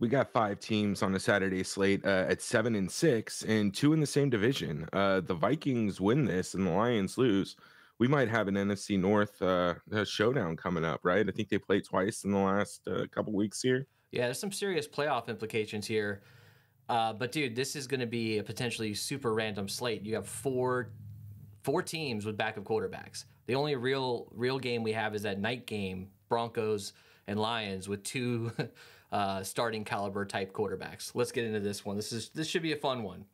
We got 5 teams on a Saturday slate at 7-6, and 2 in the same division. The Vikings win this, and the Lions lose. We might have an NFC North showdown coming up, right? I think they played twice in the last couple weeks here. Yeah, there's some serious playoff implications here. But dude, this is going to be a potentially super random slate. You have four teams with backup quarterbacks. The only real game we have is that night game, Broncos and Lions, with 2 starting caliber type quarterbacks. Let's get into this one. This should be a fun one.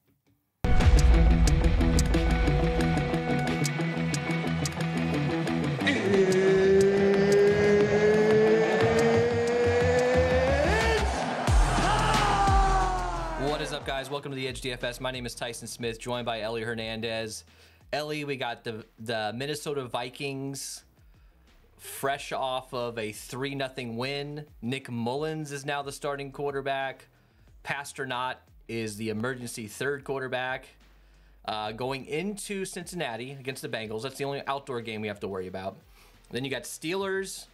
What is up, guys? Welcome to the Edge DFS. My name is Tyson Smith, joined by Ellie Hernandez. Ellie, we got the Minnesota Vikings fresh off of a 3-0 win. Nick Mullins is now the starting quarterback. Pasternaut is the emergency third quarterback. Going into Cincinnati against the Bengals. That's the only outdoor game we have to worry about. Then you got Steelers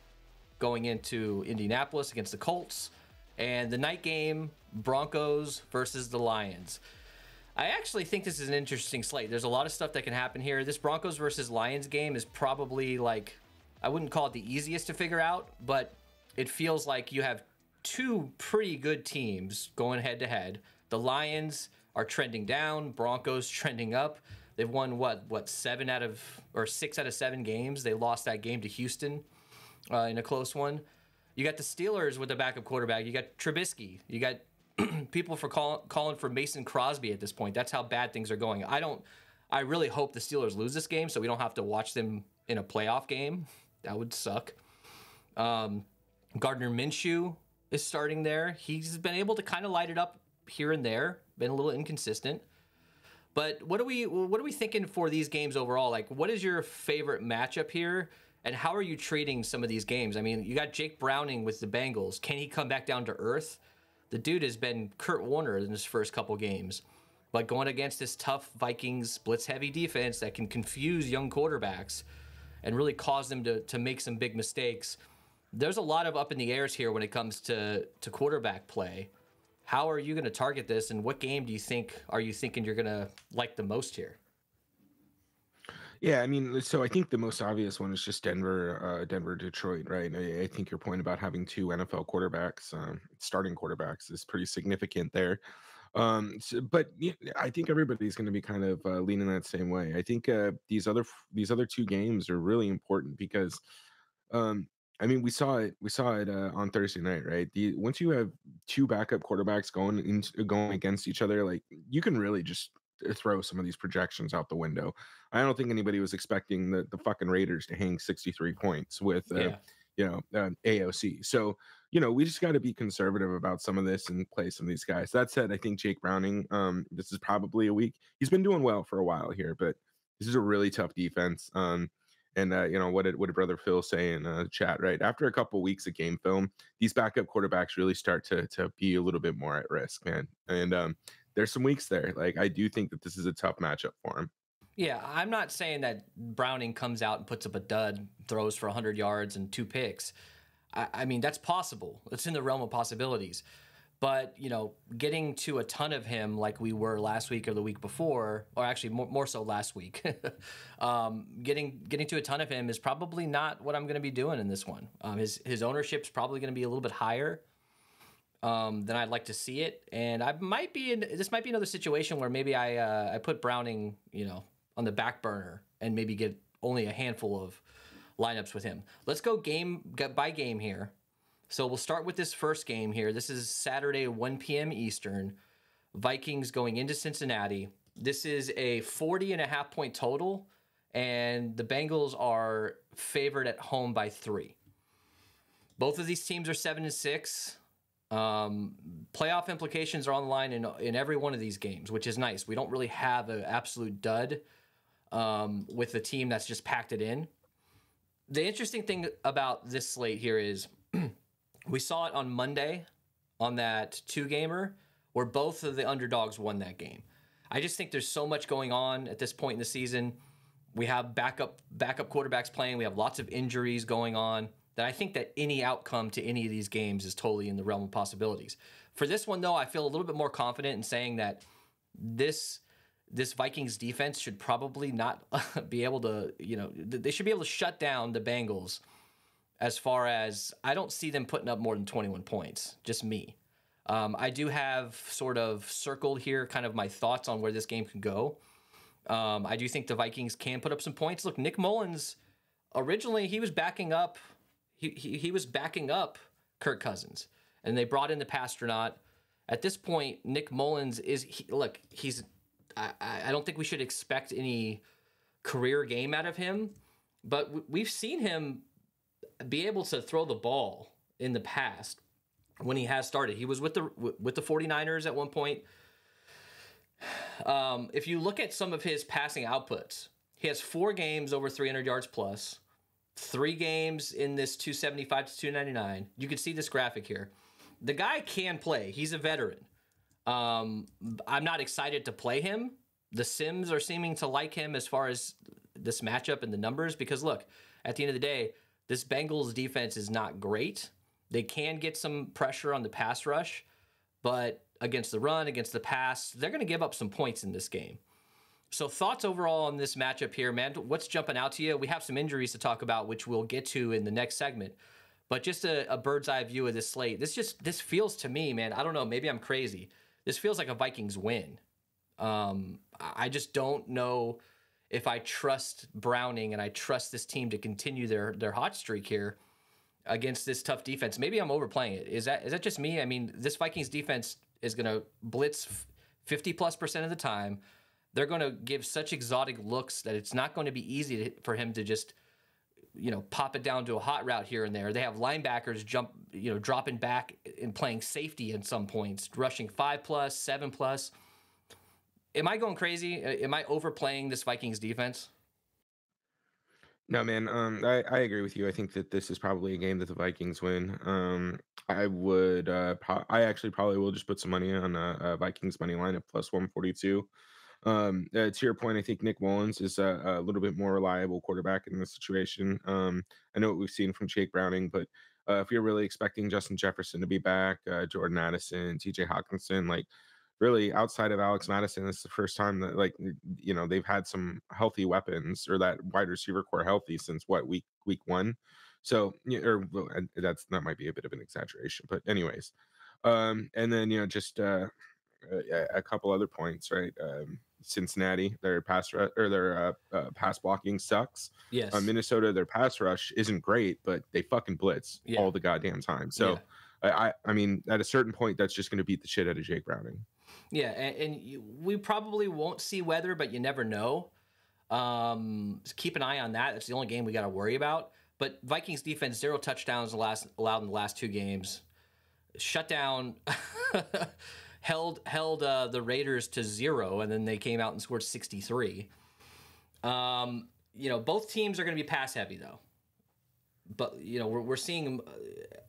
going into Indianapolis against the Colts. And the night game, Broncos versus the Lions. I actually think this is an interesting slate. There's a lot of stuff that can happen here. This Broncos versus Lions game is probably like, I wouldn't call it the easiest to figure out, but it feels like you have 2 pretty good teams going head to head. The Lions are trending down, Broncos trending up. They've won what 6 out of 7 games. They lost that game to Houston in a close one. You got the Steelers with the backup quarterback. You got Trubisky. You got people for calling for Mason Crosby at this point. That's how bad things are going. I really hope the Steelers lose this game so we don't have to watch them in a playoff game. That would suck. Gardner Minshew is starting there. He's been able to kind of light it up here and there. Been a little inconsistent. But what are we thinking for these games overall? Like, what is your favorite matchup here? And how are you treating some of these games? I mean, you got Jake Browning with the Bengals. Can he come back down to earth? The dude has been Kurt Warner in his first couple games. But going against this tough Vikings blitz-heavy defense that can confuse young quarterbacks and really cause them to make some big mistakes, there's a lot of up in the airs here when it comes to quarterback play. How are you going to target this, and what game are you thinking you're going to like the most here? Yeah, I mean, so I think the most obvious one is just Denver, Detroit, right? I think your point about having 2 NFL quarterbacks, starting quarterbacks, is pretty significant there. But yeah, I think everybody's going to be kind of leaning that same way. I think these other 2 games are really important because, I mean, we saw it on Thursday night, right? Once you have 2 backup quarterbacks going against each other, like, you can really just throw some of these projections out the window. I don't think anybody was expecting the fucking Raiders to hang 63 points with AOC. So, we just got to be conservative about some of this and play some of these guys. That said, I think Jake Browning, this is probably a week. He's been doing well for a while here, but this is a really tough defense. And what did brother Phil say in chat, right? After a couple weeks of game film, these backup quarterbacks really start to be a little bit more at risk, man. And there's some weeks there. Like, I do think that this is a tough matchup for him. Yeah, I'm not saying that Browning comes out and puts up a dud, throws for 100 yards and 2 picks. I mean, that's possible. It's in the realm of possibilities. But, getting to a ton of him like we were last week or the week before, or actually more so last week, getting to a ton of him is probably not what I'm going to be doing in this one. His ownership's probably going to be a little bit higher than I'd like to see it. And this might be another situation where maybe I put Browning, on the back burner and maybe get only a handful of lineups with him. Let's go game by game here. So we'll start with this first game here. This is Saturday, 1 p.m. Eastern. Vikings going into Cincinnati. This is a 40.5 point total, and the Bengals are favored at home by 3. Both of these teams are 7-6. Playoff implications are on the line in every one of these games, which is nice. We don't really have an absolute dud with the team that's just packed it in. The interesting thing about this slate here is we saw it on Monday on that 2-gamer where both of the underdogs won that game. I just think there's so much going on at this point in the season. We have backup quarterbacks playing. We have lots of injuries going on. that I think that any outcome to any of these games is totally in the realm of possibilities. For this one, though, I feel a little bit more confident in saying that this Vikings defense should probably not be able to, they should be able to shut down the Bengals. As far as, I don't see them putting up more than 21 points, just me. I do have sort of circled here kind of my thoughts on where this game can go. I do think the Vikings can put up some points. Look, Nick Mullins, originally he was backing up. He was backing up Kirk Cousins, and they brought in the Pastronaut. At this point, Nick Mullins I don't think we should expect any career game out of him, but we've seen him be able to throw the ball in the past when he has started. He was with the 49ers at one point. If you look at some of his passing outputs, he has 4 games over 300 yards plus, 3 games in this 275 to 299. You can see this graphic here. The guy can play. He's a veteran. I'm not excited to play him. The Sims are seeming to like him as far as this matchup and the numbers, because look, at the end of the day, this Bengals defense is not great. They can get some pressure on the pass rush, but against the run, against the pass, they're going to give up some points in this game. So thoughts overall on this matchup here, man? What's jumping out to you? We have some injuries to talk about, which we'll get to in the next segment. But just a bird's eye view of this slate. This feels to me, man, I don't know, maybe I'm crazy. This feels like a Vikings win. I just don't know if I trust Browning and I trust this team to continue their hot streak here against this tough defense. Maybe I'm overplaying it. Is that just me? I mean, this Vikings defense is going to blitz 50+% of the time. They're going to give such exotic looks that it's not going to be easy for him to just, pop it down to a hot route here and there. They have linebackers dropping back and playing safety at some points, rushing 5+, 7+. Am I going crazy? Am I overplaying this Vikings defense? No, man. I agree with you. I think that this is probably a game that the Vikings win. I would. I actually probably will just put some money on a Vikings money line at +142. To your point, I think Nick Mullins is a little bit more reliable quarterback in this situation. I know what we've seen from Jake Browning, but if you're really expecting Justin Jefferson to be back, Jordan Addison, TJ Hawkinson, like really outside of Alex Madison, this is the first time that they've had some healthy weapons, or that wide receiver core healthy since week 1. So that might be a bit of an exaggeration, but anyways, and then just a couple other points, right? Cincinnati, their pass blocking sucks. Yes. Minnesota, their pass rush isn't great, but they fucking blitz all the goddamn time. So I mean, at a certain point, that's just going to beat the shit out of Jake Browning. Yeah, and we probably won't see weather, but you never know. So keep an eye on that. That's the only game we got to worry about. But Vikings defense, 0 touchdowns allowed in the last 2 games. Shut down, held the Raiders to 0, and then they came out and scored 63. Both teams are going to be pass heavy though. But we're seeing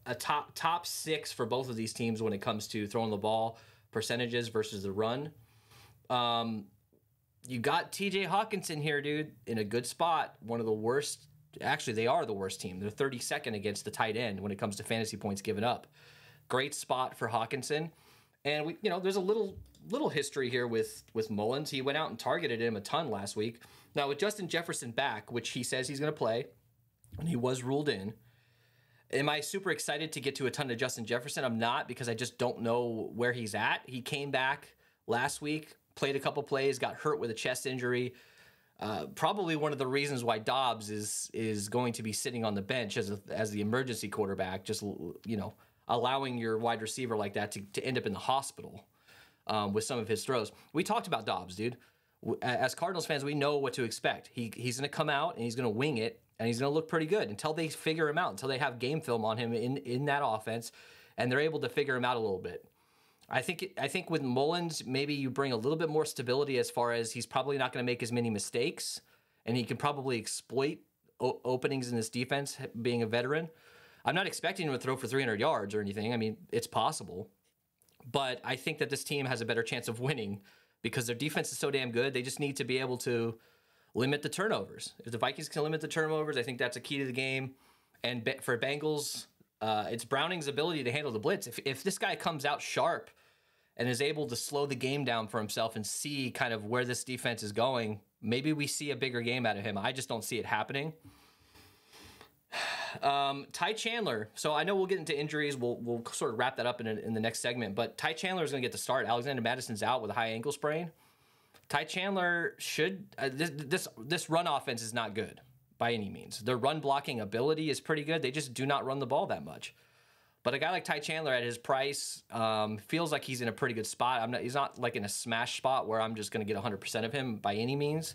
a top 6 for both of these teams when it comes to throwing the ball percentages versus the run. You got TJ Hawkinson here, dude, in a good spot. One of the worst. Actually, they are the worst team. They're 32nd against the tight end when it comes to fantasy points given up. Great spot for Hawkinson. And there's a little history here with Mullins. He went out and targeted him a ton last week. Now with Justin Jefferson back, which he says he's going to play, and he was ruled in. Am I super excited to get to a ton of Justin Jefferson? I'm not, because I just don't know where he's at. He came back last week, played a couple plays, got hurt with a chest injury. Probably one of the reasons why Dobbs is going to be sitting on the bench as the emergency quarterback, just allowing your wide receiver like that to end up in the hospital with some of his throws. We talked about Dobbs, dude. As Cardinals fans, we know what to expect. He's going to come out and he's going to wing it, and he's going to look pretty good until they figure him out, until they have game film on him in that offense, and they're able to figure him out a little bit. I think with Mullins, maybe you bring a little bit more stability as far as he's probably not going to make as many mistakes, and he can probably exploit openings in this defense, being a veteran. I'm not expecting him to throw for 300 yards or anything. I mean, it's possible. But I think that this team has a better chance of winning because their defense is so damn good. They just need to be able to limit the turnovers. If the Vikings can limit the turnovers, I think that's a key to the game. And for Bengals, it's Browning's ability to handle the blitz. If this guy comes out sharp and is able to slow the game down for himself and see kind of where this defense is going, maybe we see a bigger game out of him. I just don't see it happening. Ty Chandler. So I know we'll get into injuries. We'll sort of wrap that up in the next segment. But Ty Chandler is going to get the start. Alexander Madison's out with a high ankle sprain. Ty Chandler should this run offense is not good by any means. Their run blocking ability is pretty good. They just do not run the ball that much. But a guy like Ty Chandler at his price feels like he's in a pretty good spot. He's not like in a smash spot where I'm just going to get 100% of him by any means.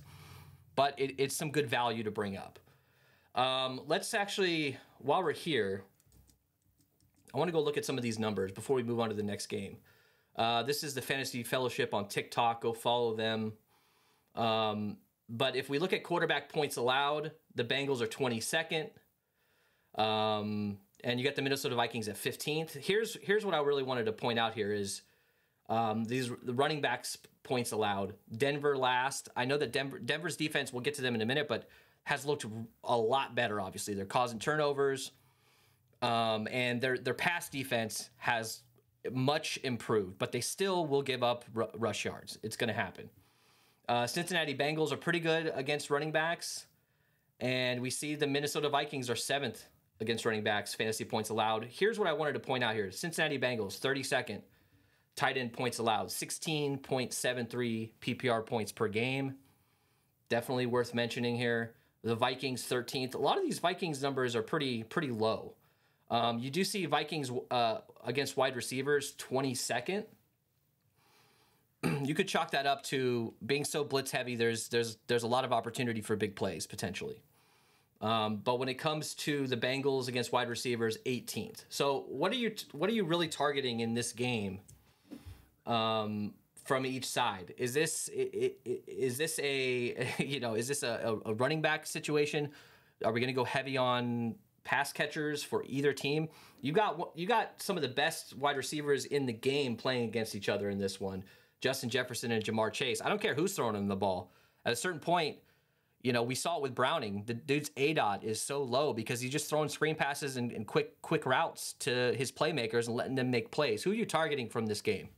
But it's some good value to bring up. Let's actually, while we're here, I want to go look at some of these numbers before we move on to the next game. This is the Fantasy Fellowship on TikTok. Go follow them. But if we look at quarterback points allowed, the Bengals are 22nd. And you got the Minnesota Vikings at 15th. Here's what I really wanted to point out here is the running backs points allowed. Denver last. I know that Denver's defense, we'll get to them in a minute, but has looked a lot better, obviously. They're causing turnovers. And their pass defense has much improved, but they still will give up rush yards. It's going to happen. Cincinnati Bengals are pretty good against running backs. And we see the Minnesota Vikings are 7th against running backs, fantasy points allowed. Here's what I wanted to point out here. Cincinnati Bengals, 32nd. Tight end points allowed, 16.73 PPR points per game. Definitely worth mentioning here. The Vikings, 13th. A lot of these Vikings numbers are pretty low. You do see Vikings against wide receivers, 22nd. You could chalk that up to being so blitz heavy. There's a lot of opportunity for big plays potentially. But when it comes to the Bengals against wide receivers, 18th. So what are you really targeting in this game from each side? Is this a running back situation? Are we going to go heavy on pass catchers for either team? You got some of the best wide receivers in the game playing against each other in this one. Justin Jefferson and Jamar Chase. I don't care who's throwing him the ball. At a certain point, we saw it with Browning. The dude's ADOT is so low because he's just throwing screen passes and quick routes to his playmakers and letting them make plays. Who are you targeting from this game?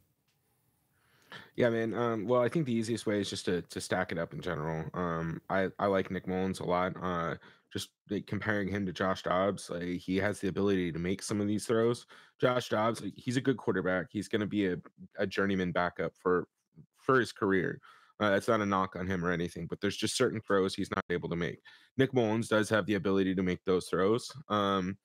Yeah, man. Well, I think the easiest way is just to stack it up in general. I like Nick Mullins a lot. Just comparing him to Josh Dobbs, he has the ability to make some of these throws. Josh Dobbs, he's a good quarterback. He's going to be a journeyman backup for his career. That's not a knock on him or anything, but there's just certain throws he's not able to make. Nick Mullins does have the ability to make those throws. And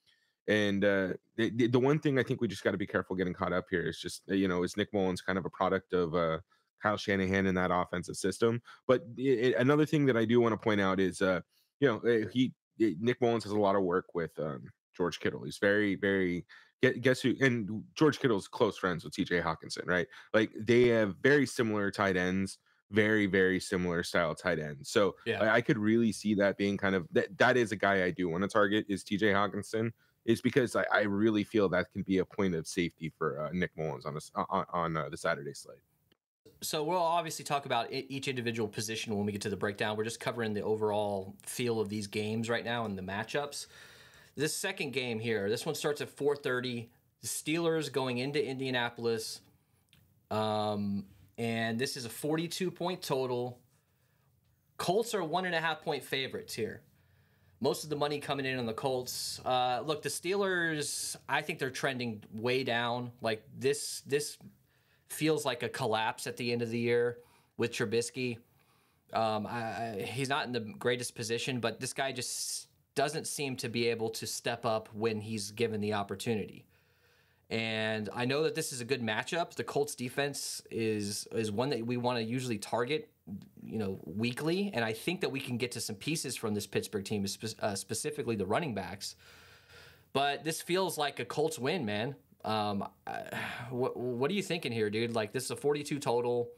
the one thing I think we just got to be careful getting caught up here is just, is Nick Mullins kind of a product of Kyle Shanahan in that offensive system? But another thing that I do want to point out is, Nick Mullins has a lot of work with George Kittle. He's very, very, guess who? And George Kittle's close friends with TJ Hawkinson, right? Like they have very similar tight ends, very, very similar style tight ends. So yeah. I could really see that being kind of, that is a guy I do want to target is TJ Hawkinson. Is because I really feel that can be a point of safety for Nick Mullins on the Saturday slate. So we'll obviously talk about each individual position when we get to the breakdown. We're just covering the overall feel of these games right now and the matchups. This second game here, this one starts at 4:30. The Steelers going into Indianapolis, and this is a 42-point total. Colts are 1.5-point favorites here. Most of the money coming in on the Colts. Look, the Steelers, I think they're trending way down. Like this feels like a collapse at the end of the year with Trubisky. He's not in the greatest position, but this guy just doesn't seem to be able to step up when he's given the opportunity. And I know that this is a good matchup. The Colts defense is one that we want to usually target, weekly. And I think that we can get to some pieces from this Pittsburgh team, specifically the running backs. But this feels like a Colts win, man. What are you thinking here, dude? Like, this is a 42 total.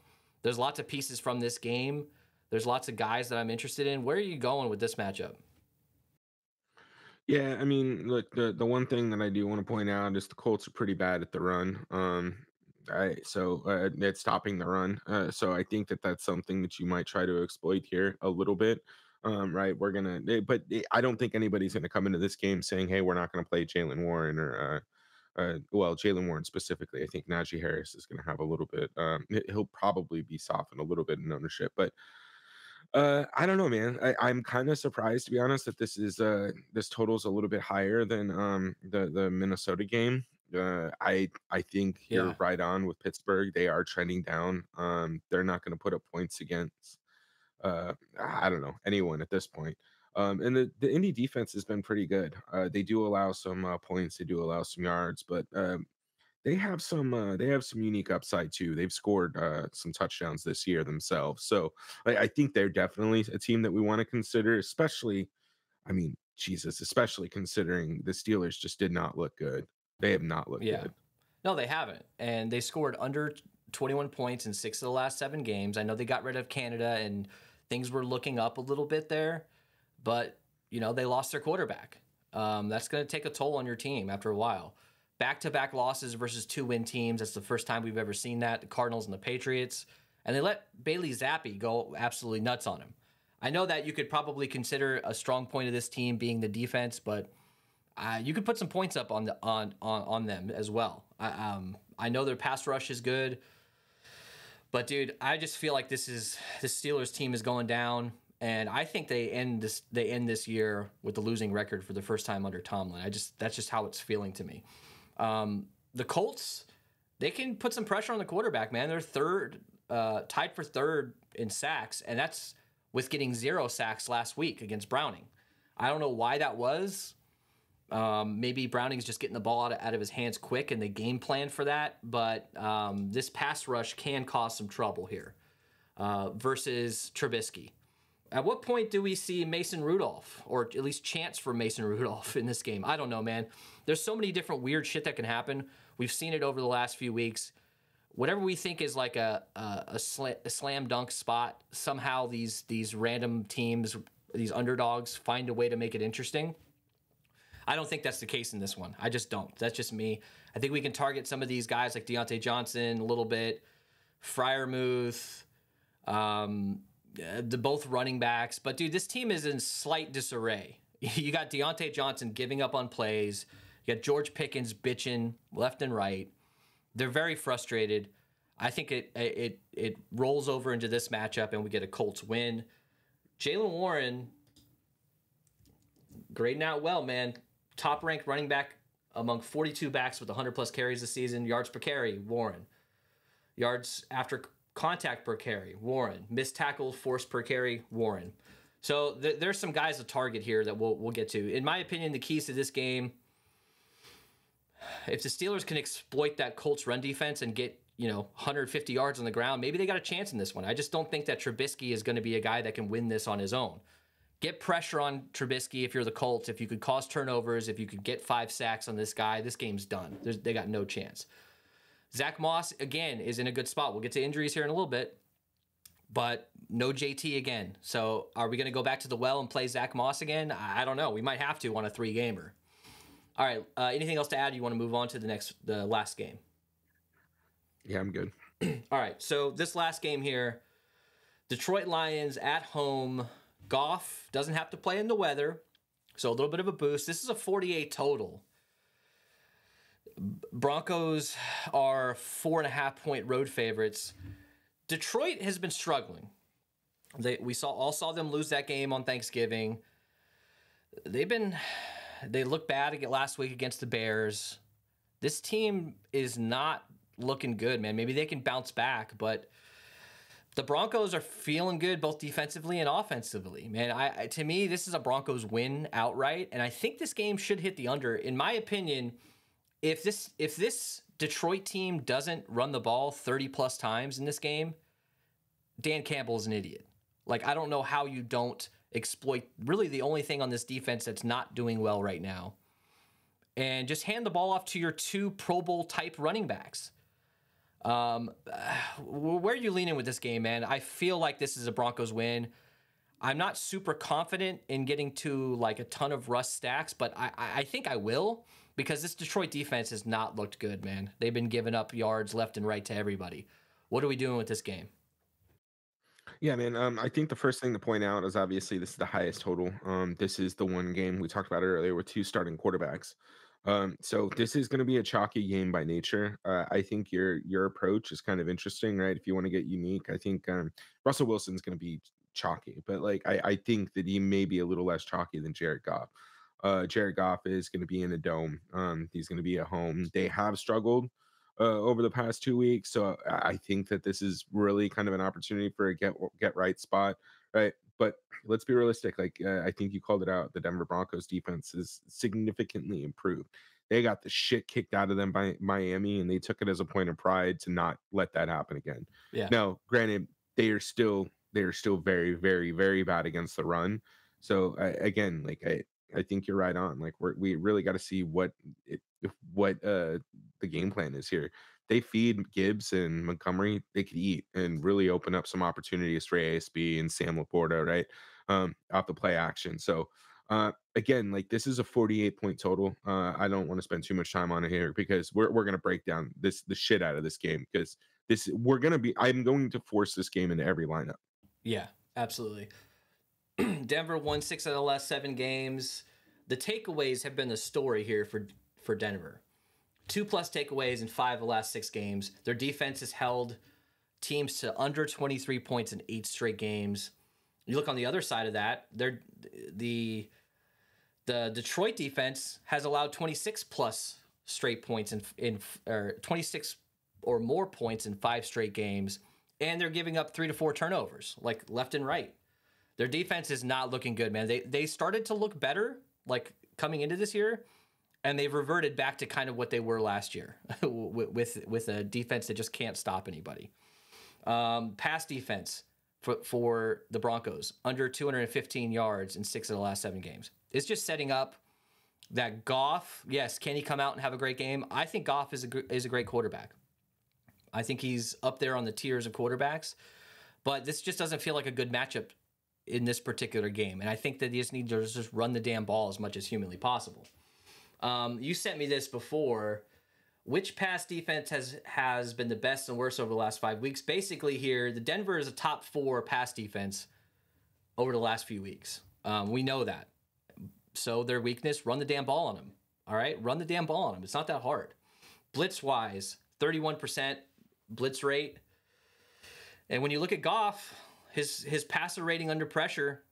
There's lots of pieces from this game. There's lots of guys that I'm interested in. Where are you going with this matchup? Yeah, I mean, look, the one thing that I do want to point out is the Colts are pretty bad at the run. It's stopping the run. So I think that that's something that you might try to exploit here a little bit. right? But I don't think anybody's gonna come into this game saying, "Hey, we're not gonna play Jalen Warren," or well, Jalen Warren specifically. I think Najee Harris is going to have a little bit. He'll probably be softened a little bit in ownership, but I don't know, man. I'm kind of surprised, to be honest, that this total's a little bit higher than the Minnesota game. I think Yeah. you're right on with Pittsburgh. They are trending down. They're not going to put up points against I don't know, anyone at this point. And the Indy defense has been pretty good. They do allow some points, they do allow some yards, but they have some unique upside too. They've scored some touchdowns this year themselves. So I think they're definitely a team that we want to consider, especially, I mean, Jesus, especially considering the Steelers just did not look good. They have not looked Yeah. good. No, they haven't. And they scored under 21 points in 6 of the last 7 games. I know they got rid of Canada and things were looking up a little bit there, but, you know, they lost their quarterback. That's going to take a toll on your team after a while. Back-to-back losses versus 2-win teams. That's the first time we've ever seen that, the Cardinals and the Patriots. And they let Bailey Zappi go absolutely nuts on him. I know that you could probably consider a strong point of this team being the defense, but you could put some points up on them as well. I know their pass rush is good, but dude, I just feel like this Steelers team is going down, and I think they end this year with the losing record for the first time under Tomlin. That's just how it's feeling to me. The Colts, they can put some pressure on the quarterback, man. They're tied for third in sacks, and that's with getting 0 sacks last week against Browning. I don't know why that was. Maybe Browning's just getting the ball out of his hands quick and they game plan for that. But this pass rush can cause some trouble here versus Trubisky. At what point do we see Mason Rudolph, or at least chance for Mason Rudolph in this game? I don't know, man. There's so many different weird shit that can happen. We've seen it over the last few weeks. Whatever we think is like a slam dunk spot, somehow these random teams, these underdogs, find a way to make it interesting. I don't think that's the case in this one. I just don't. That's just me. I think we can target some of these guys like Deontay Johnson a little bit, Freiermuth, the both running backs. But, dude, this team is in slight disarray. You got Deontay Johnson giving up on plays. You got George Pickens bitching left and right. They're very frustrated. I think it rolls over into this matchup and we get a Colts win. Jalen Warren grading out well, man. Top-ranked running back among 42 backs with 100-plus carries this season. Yards per carry, Warren. Yards after contact per carry, Warren. Missed tackles, forced per carry, Warren. So there's some guys to target here that we'll get to. In my opinion, the keys to this game, if the Steelers can exploit that Colts run defense and get 150 yards on the ground, maybe they got a chance in this one. I just don't think that Trubisky is going to be a guy that can win this on his own. Get pressure on Trubisky if you're the Colts. If you could cause turnovers, if you could get 5 sacks on this guy, this game's done. They got no chance. Zach Moss, again, is in a good spot. We'll get to injuries here in a little bit, but no JT again. So are we going to go back to the well and play Zach Moss again? I don't know. We might have to on a 3-gamer. All right. Anything else to add? You want to move on to the last game? Yeah, I'm good. All right. So this last game here, Detroit Lions at home. Goff doesn't have to play in the weather, so a little bit of a boost. This is a 48 total. Broncos are 4.5-point road favorites. Detroit has been struggling. We all saw them lose that game on Thanksgiving. They looked bad last week against the Bears. This team is not looking good, man. Maybe they can bounce back, but the Broncos are feeling good both defensively and offensively. Man, to me, this is a Broncos win outright, and I think this game should hit the under. In my opinion, if this Detroit team doesn't run the ball 30-plus times in this game, Dan Campbell is an idiot. Like, I don't know how you don't exploit really the only thing on this defense that's not doing well right now, and just hand the ball off to your 2 Pro Bowl-type running backs. Where are you leaning with this game, man? I feel like this is a Broncos win. I'm not super confident in getting to like a ton of Russ stacks, but I think I will, because this Detroit defense has not looked good, man. They've been giving up yards left and right to everybody. What are we doing with this game? Yeah, man. I think the first thing to point out is obviously this is the highest total. This is the one game we talked about earlier with two starting quarterbacks. So this is going to be a chalky game by nature. I think your approach is kind of interesting, right? If you want to get unique, I think Russell Wilson's going to be chalky, but like I think that he may be a little less chalky than Jared Goff. Jared Goff is going to be in a dome. He's going to be at home. They have struggled over the past 2 weeks. So I think that this is really kind of an opportunity for a get right spot, right? But let's be realistic. Like I think you called it out. The Denver Broncos defense is significantly improved. They got the shit kicked out of them by Miami, and they took it as a point of pride to not let that happen again. Yeah. Now, granted, they are still very, very, very bad against the run. So again, like I think you're right on. Like we really got to see what the game plan is here. They feed Gibbs and Montgomery, they could eat and really open up some opportunities for ASB and Sam Laporta, right? Off the play action. So again, like this is a 48-point total. I don't want to spend too much time on it here because we're gonna break down the shit out of this game because I'm going to force this game into every lineup. Yeah, absolutely. Denver won 6 out of the last 7 games. The takeaways have been the story here for Denver. 2+ takeaways in 5 of the last 6 games. Their defense has held teams to under 23 points in 8 straight games. You look on the other side of that, the Detroit defense has allowed 26+ straight points or 26 or more points in 5 straight games, and they're giving up 3 to 4 turnovers, like left and right. Their defense is not looking good, man. They started to look better, like coming into this year, and they've reverted back to kind of what they were last year with a defense that just can't stop anybody. Pass defense for the Broncos, under 215 yards in 6 of the last 7 games. It's just setting up that Goff, yes, can he come out and have a great game? I think Goff is a great quarterback. I think he's up there on the tiers of quarterbacks, but this just doesn't feel like a good matchup in this particular game. And I think that you just need to just run the damn ball as much as humanly possible. You sent me this before. Which pass defense has been the best and worst over the last 5 weeks? Basically here, the Denver is a top 4 pass defense over the last few weeks. We know that. So their weakness, run the damn ball on them. All right? Run the damn ball on them. It's not that hard. Blitz-wise, 31% blitz rate. And when you look at Goff, his passer rating under pressure,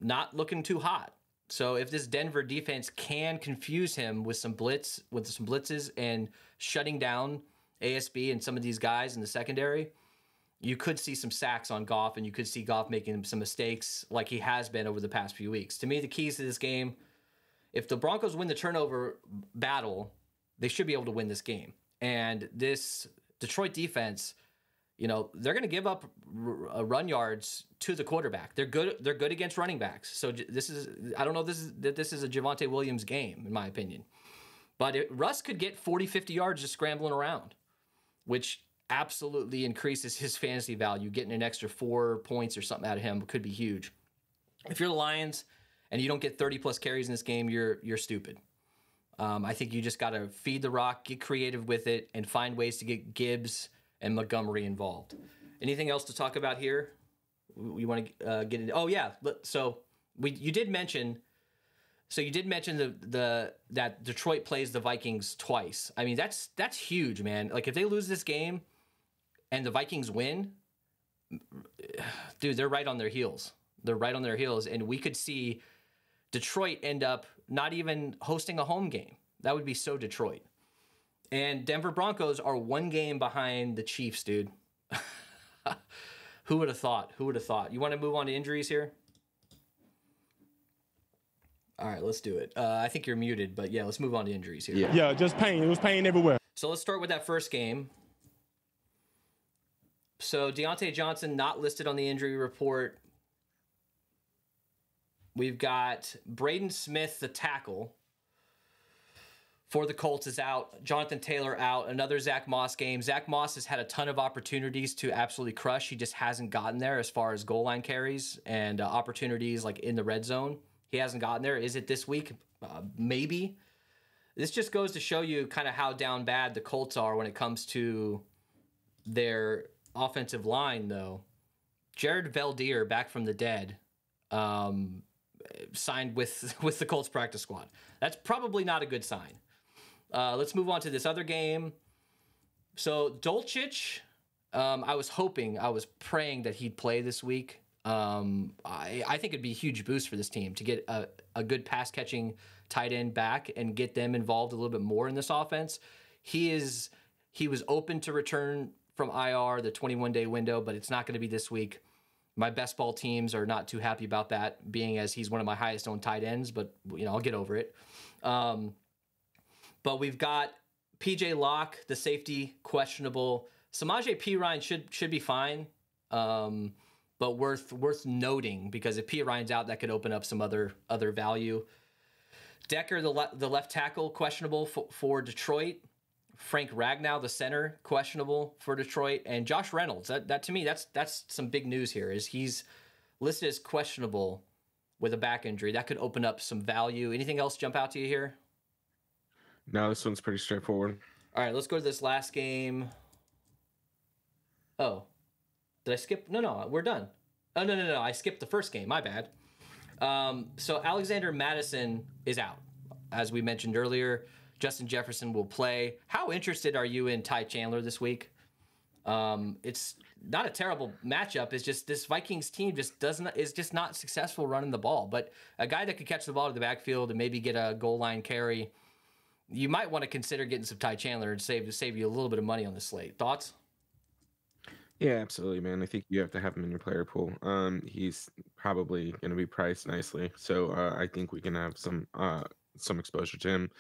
not looking too hot. So if this Denver defense can confuse him with some blitzes and shutting down ASB and some of these guys in the secondary, you could see some sacks on Goff, and you could see Goff making some mistakes like he has been over the past few weeks. To me, the keys to this game, if the Broncos win the turnover battle, they should be able to win this game. And this Detroit defense, you know, they're going to give up run yards to the quarterback. They're good against running backs. So I don't know if this is a Javonte Williams game, in my opinion. But Russ could get 40, 50 yards just scrambling around, which absolutely increases his fantasy value. Getting an extra 4 points or something out of him could be huge. If you're the Lions and you don't get 30+ carries in this game, you're stupid. I think you just got to feed the rock, get creative with it, and find ways to get Gibbs and Montgomery involved. Anything else to talk about here? We want to get into? Oh yeah. So you did mention that Detroit plays the Vikings twice. I mean, that's huge, man. Like if they lose this game and the Vikings win, dude, they're right on their heels. They're right on their heels, and we could see Detroit end up not even hosting a home game. That would be so Detroit. And Denver Broncos are 1 game behind the Chiefs, dude. Who would have thought? Who would have thought? You want to move on to injuries here? All right, let's do it. I think you're muted, but yeah, let's move on to injuries here. Yeah, just pain. It was pain everywhere. So let's start with that first game. So Deontay Johnson not listed on the injury report. We've got Braden Smith, the tackle for the Colts, is out. Jonathan Taylor out. Another Zach Moss game. Zach Moss has had a ton of opportunities to absolutely crush. He just hasn't gotten there as far as goal line carries and opportunities like in the red zone. He hasn't gotten there. Is it this week? Maybe. This just goes to show you kind of how down bad the Colts are when it comes to their offensive line, though. Jared Veldier, back from the dead, signed with the Colts practice squad. That's probably not a good sign. Let's move on to this other game. So Dolchich, I was praying that he'd play this week. I think it'd be a huge boost for this team to get a good pass catching tight end back and get them involved a little bit more in this offense. He was open to return from IR, the 21-day window, but it's not going to be this week. My best ball teams are not too happy about that, being as he's one of my highest owned tight ends, but I'll get over it. But we've got PJ Locke, the safety, questionable. Samaje Perine should be fine, but worth noting, because if Perine's out, that could open up some other value. Decker, the left tackle, questionable for Detroit. Frank Ragnow, the center, questionable for Detroit. And Josh Reynolds, that to me, that's some big news here, is he's listed as questionable with a back injury. That could open up some value. Anything else jump out to you here? No, this one's pretty straightforward. All right, let's go to this last game. Oh, did I skip? No, we're done. Oh, no, I skipped the first game. My bad. So Alexander Madison is out. As we mentioned earlier, Justin Jefferson will play. How interested are you in Ty Chandler this week? It's not a terrible matchup. It's just this Vikings team is just not successful running the ball. But a guy that could catch the ball to the backfield and maybe get a goal line carry, you might want to consider getting some Ty Chandler and save you a little bit of money on the slate. Thoughts? Yeah, absolutely, man. I think you have to have him in your player pool. He's probably going to be priced nicely, so I think we can have some exposure to him.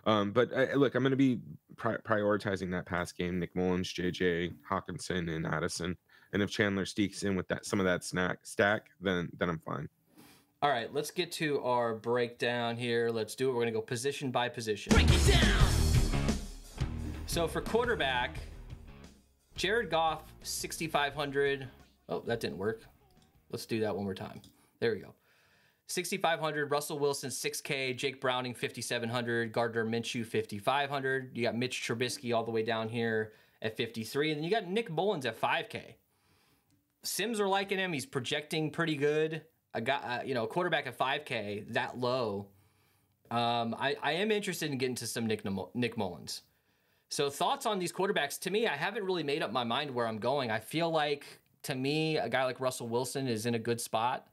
But look, I'm going to be prioritizing that pass game: Nick Mullins, JJ Hawkinson, and Addison. And if Chandler sneaks in with some of that stack, then I'm fine. All right, let's get to our breakdown here. Let's do it. We're going to go position by position. Break it down. So for quarterback, Jared Goff, 6,500. Oh, that didn't work. Let's do that one more time. There we go. 6,500. Russell Wilson, 6K. Jake Browning, 5,700. Gardner Minshew, 5,500. You got Mitch Trubisky all the way down here at 53. And then you got Nick Mullins at 5K. Sims are liking him. He's projecting pretty good. A guy, a quarterback at 5K, that low. I am interested in getting to some Nick Mullins. So thoughts on these quarterbacks? To me, I haven't really made up my mind where I'm going. I feel like, to me, a guy like Russell Wilson is in a good spot.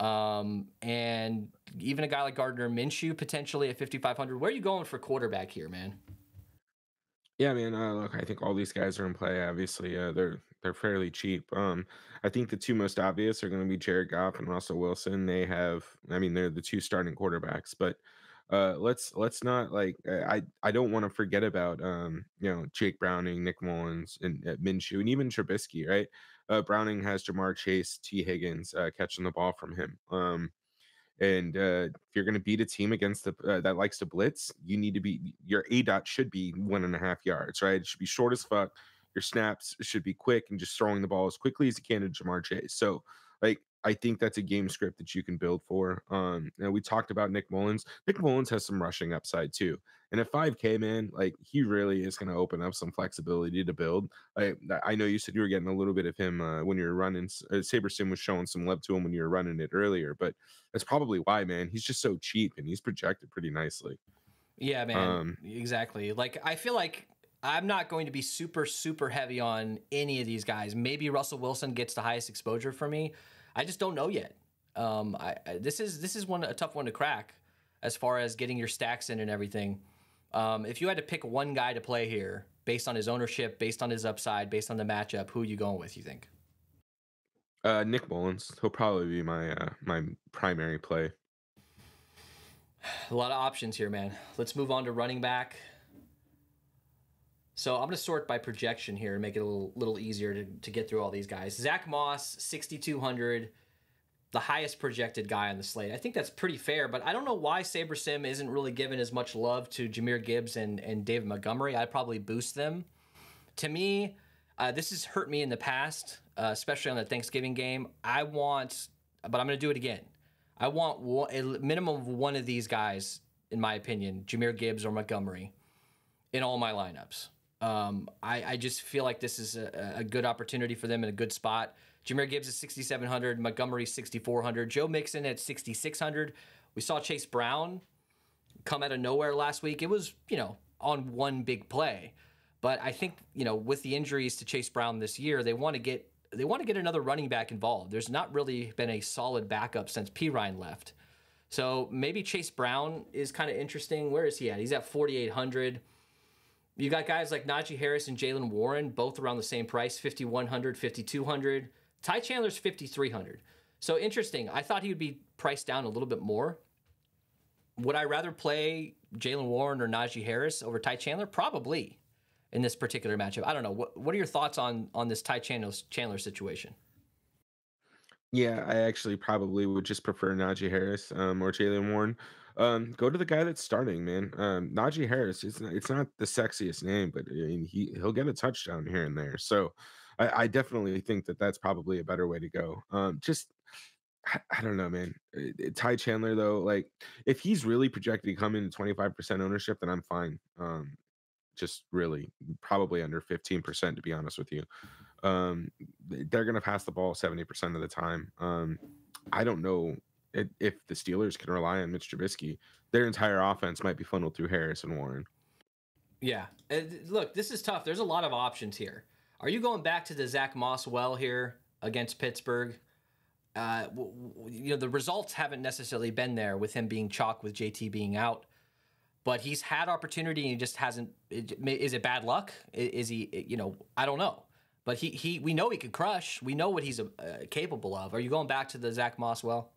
And even a guy like Gardner Minshew potentially at 5,500. Where are you going for quarterback here, man? Yeah, man. Look, I think all these guys are in play. Obviously, they're fairly cheap. I think the two most obvious are going to be Jared Goff and Russell Wilson. They're the two starting quarterbacks. But let's not I don't want to forget about Jake Browning, Nick Mullins, and Minshew, and even Trubisky. Right? Browning has Jamar Chase, T. Higgins catching the ball from him. And if you're going to beat a team against that likes to blitz, you need to be, your ADOT should be 1.5 yards, right? It should be short as fuck. Your snaps should be quick and just throwing the ball as quickly as you can to Jamar Chase. So, I think that's a game script that you can build for. We talked about Nick Mullins. Nick Mullins has some rushing upside too. And at 5K, man, he really is going to open up some flexibility to build. I know you said you were getting a little bit of him when you were running. SaberSim was showing some love to him when you were running it earlier, but that's probably why, man. He's just so cheap and he's projected pretty nicely. Yeah, man. Exactly. I feel like I'm not going to be super, super heavy on any of these guys. Maybe Russell Wilson gets the highest exposure for me. I just don't know yet. This is a tough one to crack as far as getting your stacks in and everything. If you had to pick one guy to play here based on his ownership, based on his upside, based on the matchup, who are you going with, you think? Nick Mullins. He'll probably be my primary play. A lot of options here, man. Let's move on to running back. So I'm going to sort by projection here and make it a little easier to get through all these guys. Zach Moss, 6,200, the highest projected guy on the slate. I think that's pretty fair, but I don't know why SaberSim isn't really giving as much love to Jahmyr Gibbs and David Montgomery. I'd probably boost them. To me, this has hurt me in the past, especially on the Thanksgiving game. But I'm going to do it again. I want a minimum of one of these guys, in my opinion, Jahmyr Gibbs or Montgomery, in all my lineups. I just feel like this is a good opportunity for them in a good spot. Jahmyr Gibbs is 6,700, Montgomery 6,400, Joe Mixon at 6,600. We saw Chase Brown come out of nowhere last week. It was, on one big play. But I think, with the injuries to Chase Brown this year, they want to get another running back involved. There's not really been a solid backup since Pirine left. So maybe Chase Brown is kind of interesting. Where is he at? He's at 4,800. You got guys like Najee Harris and Jalen Warren, both around the same price, 5,100, 5,200. Ty Chandler's 5,300. So interesting. I thought he would be priced down a little bit more. Would I rather play Jalen Warren or Najee Harris over Ty Chandler? Probably in this particular matchup. I don't know. What are your thoughts on this Ty Chandler situation? Yeah, I actually probably would just prefer Najee Harris or Jalen Warren. Go to the guy that's starting, man. Najee Harris. It's not the sexiest name, but I mean, he'll get a touchdown here and there. So I definitely think that's probably a better way to go. I don't know, man. Ty Chandler though, like if he's really projected to come in at 25% ownership, then I'm fine. Just really probably under 15%, to be honest with you. They're going to pass the ball 70% of the time. I don't know if the Steelers can rely on Mitch Trubisky. Their entire offense might be funneled through Harris and Warren. Yeah. Look, this is tough. There's a lot of options here. Are you going back to the Zach Moss well here against Pittsburgh? The results haven't necessarily been there with him being chalk with JT being out. But he's had opportunity and he just hasn't. Is it bad luck? Is he? I don't know. But we know he can crush. We know what he's capable of. Are you going back to the Zach Moss well?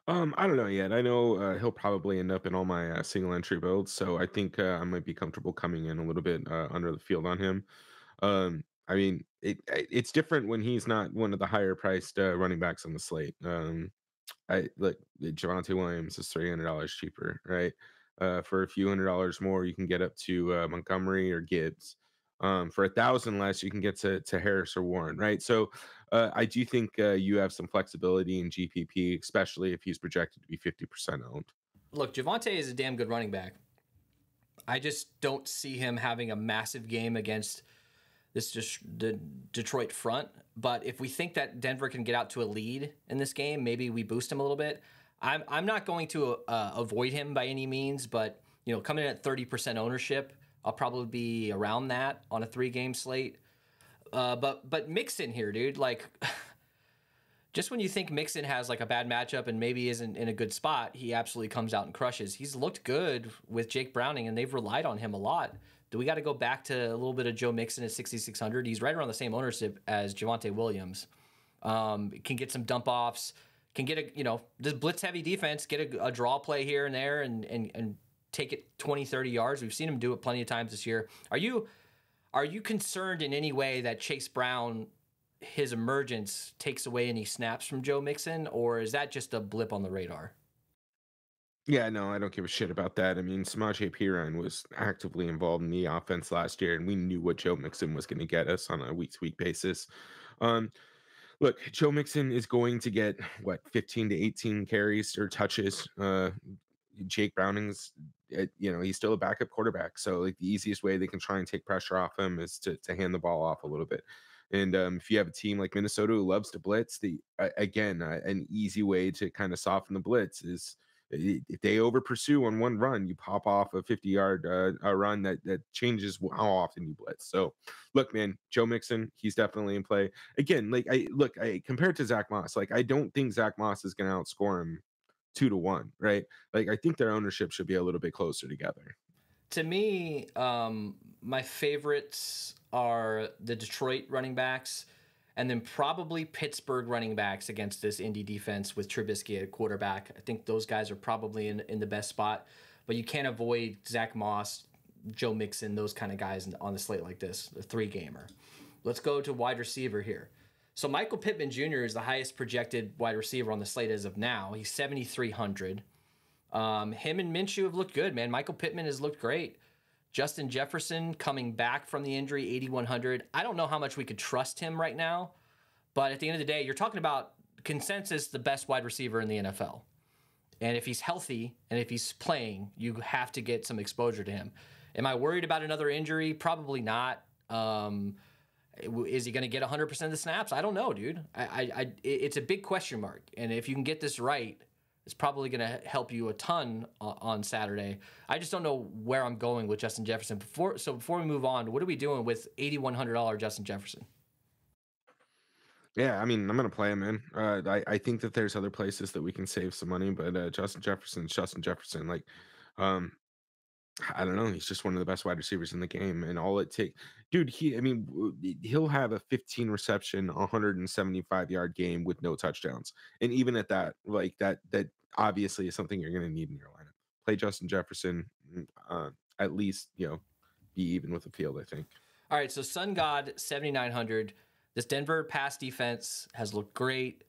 I don't know yet. I know he'll probably end up in all my single entry builds, so I think I might be comfortable coming in a little bit under the field on him. I mean, it's different when he's not one of the higher priced running backs on the slate. I look, Javonte Williams is $300 cheaper, right? For a few $100s more, you can get up to Montgomery or Gibbs. For 1,000 less, you can get to Harris or Warren, right? So I do think you have some flexibility in GPP, especially if he's projected to be 50% owned. Look, Javonte is a damn good running back. I just don't see him having a massive game against the Detroit front. But if we think that Denver can get out to a lead in this game, maybe we boost him a little bit. I'm not going to avoid him by any means, but coming in at 30% ownership, I'll probably be around that on a 3-game slate. But Mixon here, dude, like just when you think Mixon has like a bad matchup and maybe isn't in a good spot, he absolutely comes out and crushes. He's looked good with Jake Browning, and they've relied on him a lot. Do we got to go back to a little bit of Joe Mixon at 6,600? He's right around the same ownership as Javonte Williams. Can get some dump offs. Can get this blitz heavy defense, get a draw play here and there and take it 20, 30 yards. We've seen him do it plenty of times this year. Are you concerned in any way that Chase Brown, his emergence, takes away any snaps from Joe Mixon, or is that just a blip on the radar? Yeah, no, I don't give a shit about that. I mean, Samaje Perine was actively involved in the offense last year, and we knew what Joe Mixon was going to get us on a week-to-week basis. Look, Joe Mixon is going to get, 15 to 18 carries or touches. Jake Browning's, he's still a backup quarterback. So, like, the easiest way they can try and take pressure off him is to hand the ball off a little bit. And if you have a team like Minnesota who loves to blitz, an easy way to kind of soften the blitz is if they over pursue on one run, you pop off a 50-yard run that changes how often you blitz. So look, man, Joe Mixon, he's definitely in play. Again, I compared to Zach Moss, like I don't think Zach Moss is going to outscore him 2-1, right? Like I think their ownership should be a little bit closer together. To me, my favorites are the Detroit running backs, and then probably Pittsburgh running backs against this Indy defense with Trubisky at quarterback. I think those guys are probably in the best spot, but you can't avoid Zach Moss, Joe Mixon, those kind of guys on the slate like this, a 3-gamer. Let's go to wide receiver here. So Michael Pittman Jr. is the highest projected wide receiver on the slate as of now. He's 7,300. Him and Minshew have looked good, man. Michael Pittman has looked great. Justin Jefferson coming back from the injury, 8,100. I don't know how much we could trust him right now, but at the end of the day, you're talking about consensus the best wide receiver in the NFL. And if he's healthy and if he's playing, you have to get some exposure to him. Am I worried about another injury? Probably not. Is he going to get 100% of the snaps? I don't know, dude. It's a big question mark. And if you can get this right, it's probably going to help you a ton on Saturday. I just don't know where I'm going with Justin Jefferson. Before we move on, what are we doing with $8,100 Justin Jefferson? Yeah, I mean, I'm gonna play him in. I think that there's other places that we can save some money, but Justin Jefferson's Justin Jefferson. Like, um, I don't know. He's just one of the best wide receivers in the game, and all it takes, dude. He'll have a 15 reception, 175-yard game with no touchdowns, and even at that, like that obviously is something you're gonna need in your lineup. Play Justin Jefferson, at least be even with the field. I think. All right, so Sun God 7,900. This Denver pass defense has looked great.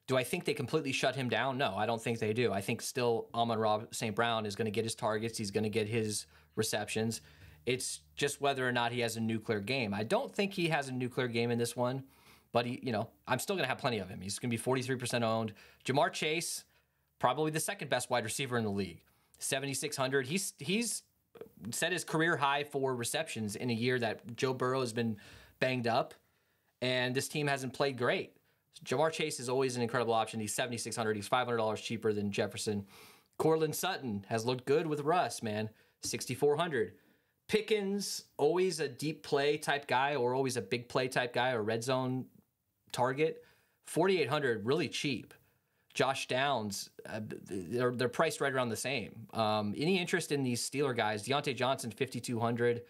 Do I think they completely shut him down? No, I don't think they do. I think still Amon-Ra St. Brown is going to get his targets. He's going to get his receptions. It's just whether or not he has a nuclear game. I don't think he has a nuclear game in this one, but I'm still going to have plenty of him. He's going to be 43% owned. Jamar Chase, probably the second best wide receiver in the league, 7,600. He's set his career high for receptions in a year that Joe Burrow has been banged up, and this team hasn't played great. Jamar Chase is always an incredible option. He's 7,600. He's $500 cheaper than Jefferson. Cortland Sutton has looked good with Russ, man, 6,400. Pickens, always a deep play type guy or always a big play type guy or red zone target, 4,800, really cheap. Josh Downs, they're priced right around the same. Any interest in these Steeler guys? Deontay Johnson, 5,200.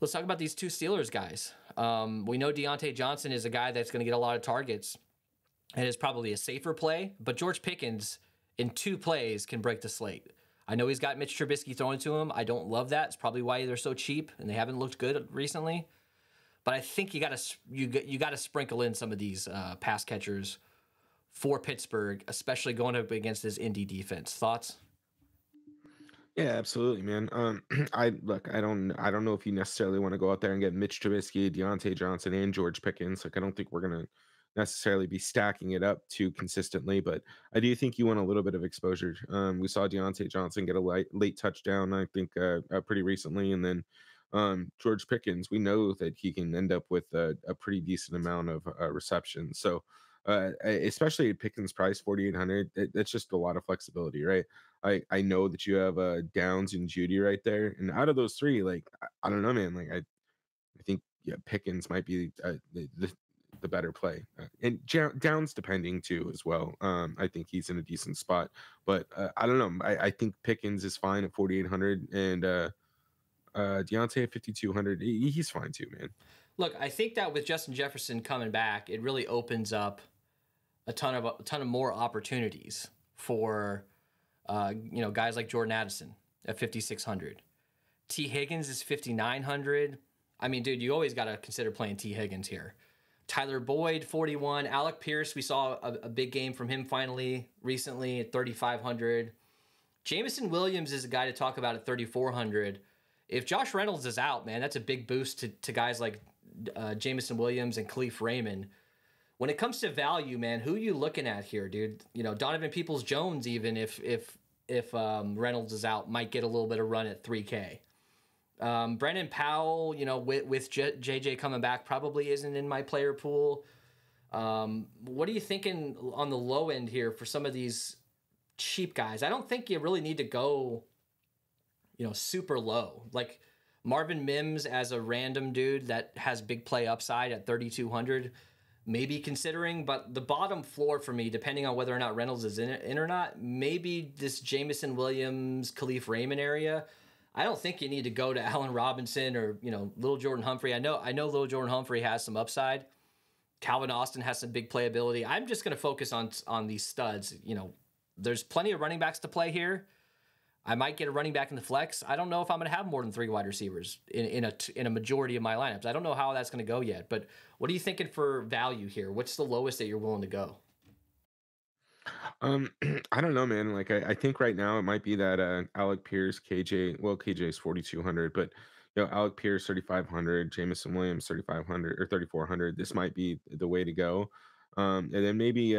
Let's talk about these two Steelers guys. We know Deontay Johnson is a guy that's going to get a lot of targets and is probably a safer play, but George Pickens in 2 plays can break the slate. I know he's got Mitch Trubisky throwing to him. I don't love that. It's probably why they're so cheap and they haven't looked good recently. But I think you got to sprinkle in some of these pass catchers for Pittsburgh, especially going up against this Indy defense. Thoughts? Yeah, absolutely, man. I don't know if you necessarily want to go out there and get Mitch Trubisky, Deontay Johnson, and George Pickens. Like, I don't think we're gonna necessarily be stacking it up too consistently, but I do think you want a little bit of exposure. We saw Deontay Johnson get a late touchdown, I think, pretty recently, and then George Pickens. We know that he can end up with a pretty decent amount of reception. So. Especially at Pickens price 4,800, that's just a lot of flexibility, right? I know that you have Downs and Judy right there, and out of those 3, like I don't know, man. Like I think Pickens might be the better play, and Downs depending too as well. I think he's in a decent spot, but I don't know. I think Pickens is fine at 4,800, and Deontay at 5,200. He's fine too, man. Look, I think that with Justin Jefferson coming back, it really opens up a ton of more opportunities for guys like Jordan Addison at 5,600. T. Higgins is 5,900. I mean, dude, you always got to consider playing T. Higgins here. Tyler Boyd, 41. Alec Pierce, we saw a big game from him finally recently at 3,500. Jameson Williams is a guy to talk about at 3,400. If Josh Reynolds is out, man, that's a big boost to guys like Jameson Williams and Khalif Raymond. When it comes to value, man, who are you looking at here, dude? Donovan Peoples-Jones, even if Reynolds is out, might get a little bit of run at 3K. Brandon Powell, with JJ coming back, probably isn't in my player pool. What are you thinking on the low end here for some of these cheap guys? I don't think you really need to go, super low. Like Marvin Mims as a random dude that has big play upside at 3,200. Maybe considering, but the bottom floor for me, depending on whether or not Reynolds is in or not, maybe this Jameson Williams, Khalif Raymond area. I don't think you need to go to Allen Robinson or Little Jordan Humphrey. I know Little Jordan Humphrey has some upside. Calvin Austin has some big playability. I'm just going to focus on these studs. There's plenty of running backs to play here. I might get a running back in the flex. I don't know if I'm going to have more than 3 wide receivers in a majority of my lineups. I don't know how that's going to go yet, but what are you thinking for value here? What's the lowest that you're willing to go? I don't know, man. Like I think right now it might be that Alec Pierce, KJ. Well, KJ is 4,200, but Alec Pierce 3,500, Jameson Williams 3,500 or 3,400. This might be the way to go. And then maybe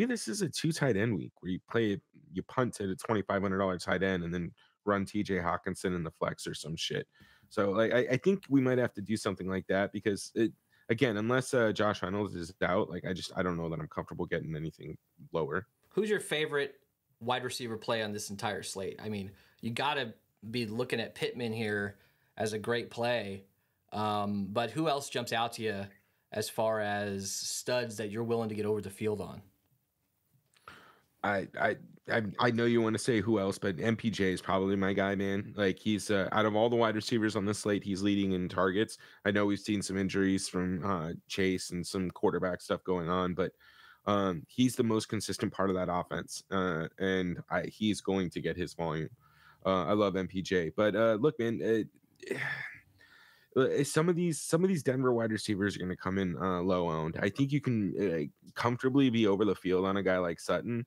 this is a 2 tight end week where you punt at a $2,500 tight end and then run TJ Hawkinson in the flex or some shit. So like I think we might have to do something like that because again, unless Josh Reynolds is out, like I don't know that I'm comfortable getting anything lower. Who's your favorite wide receiver play on this entire slate? I mean, you got to be looking at Pittman here as a great play. But who else jumps out to you as far as studs that you're willing to get over the field on? I know you want to say who else, but MPJ is probably my guy, man. Like he's out of all the wide receivers on this slate, he's leading in targets. I know we've seen some injuries from Chase and some quarterback stuff going on, but he's the most consistent part of that offense, and he's going to get his volume. I love MPJ, but look, man. Some of these Denver wide receivers are going to come in low owned. I think you can comfortably be over the field on a guy like Sutton,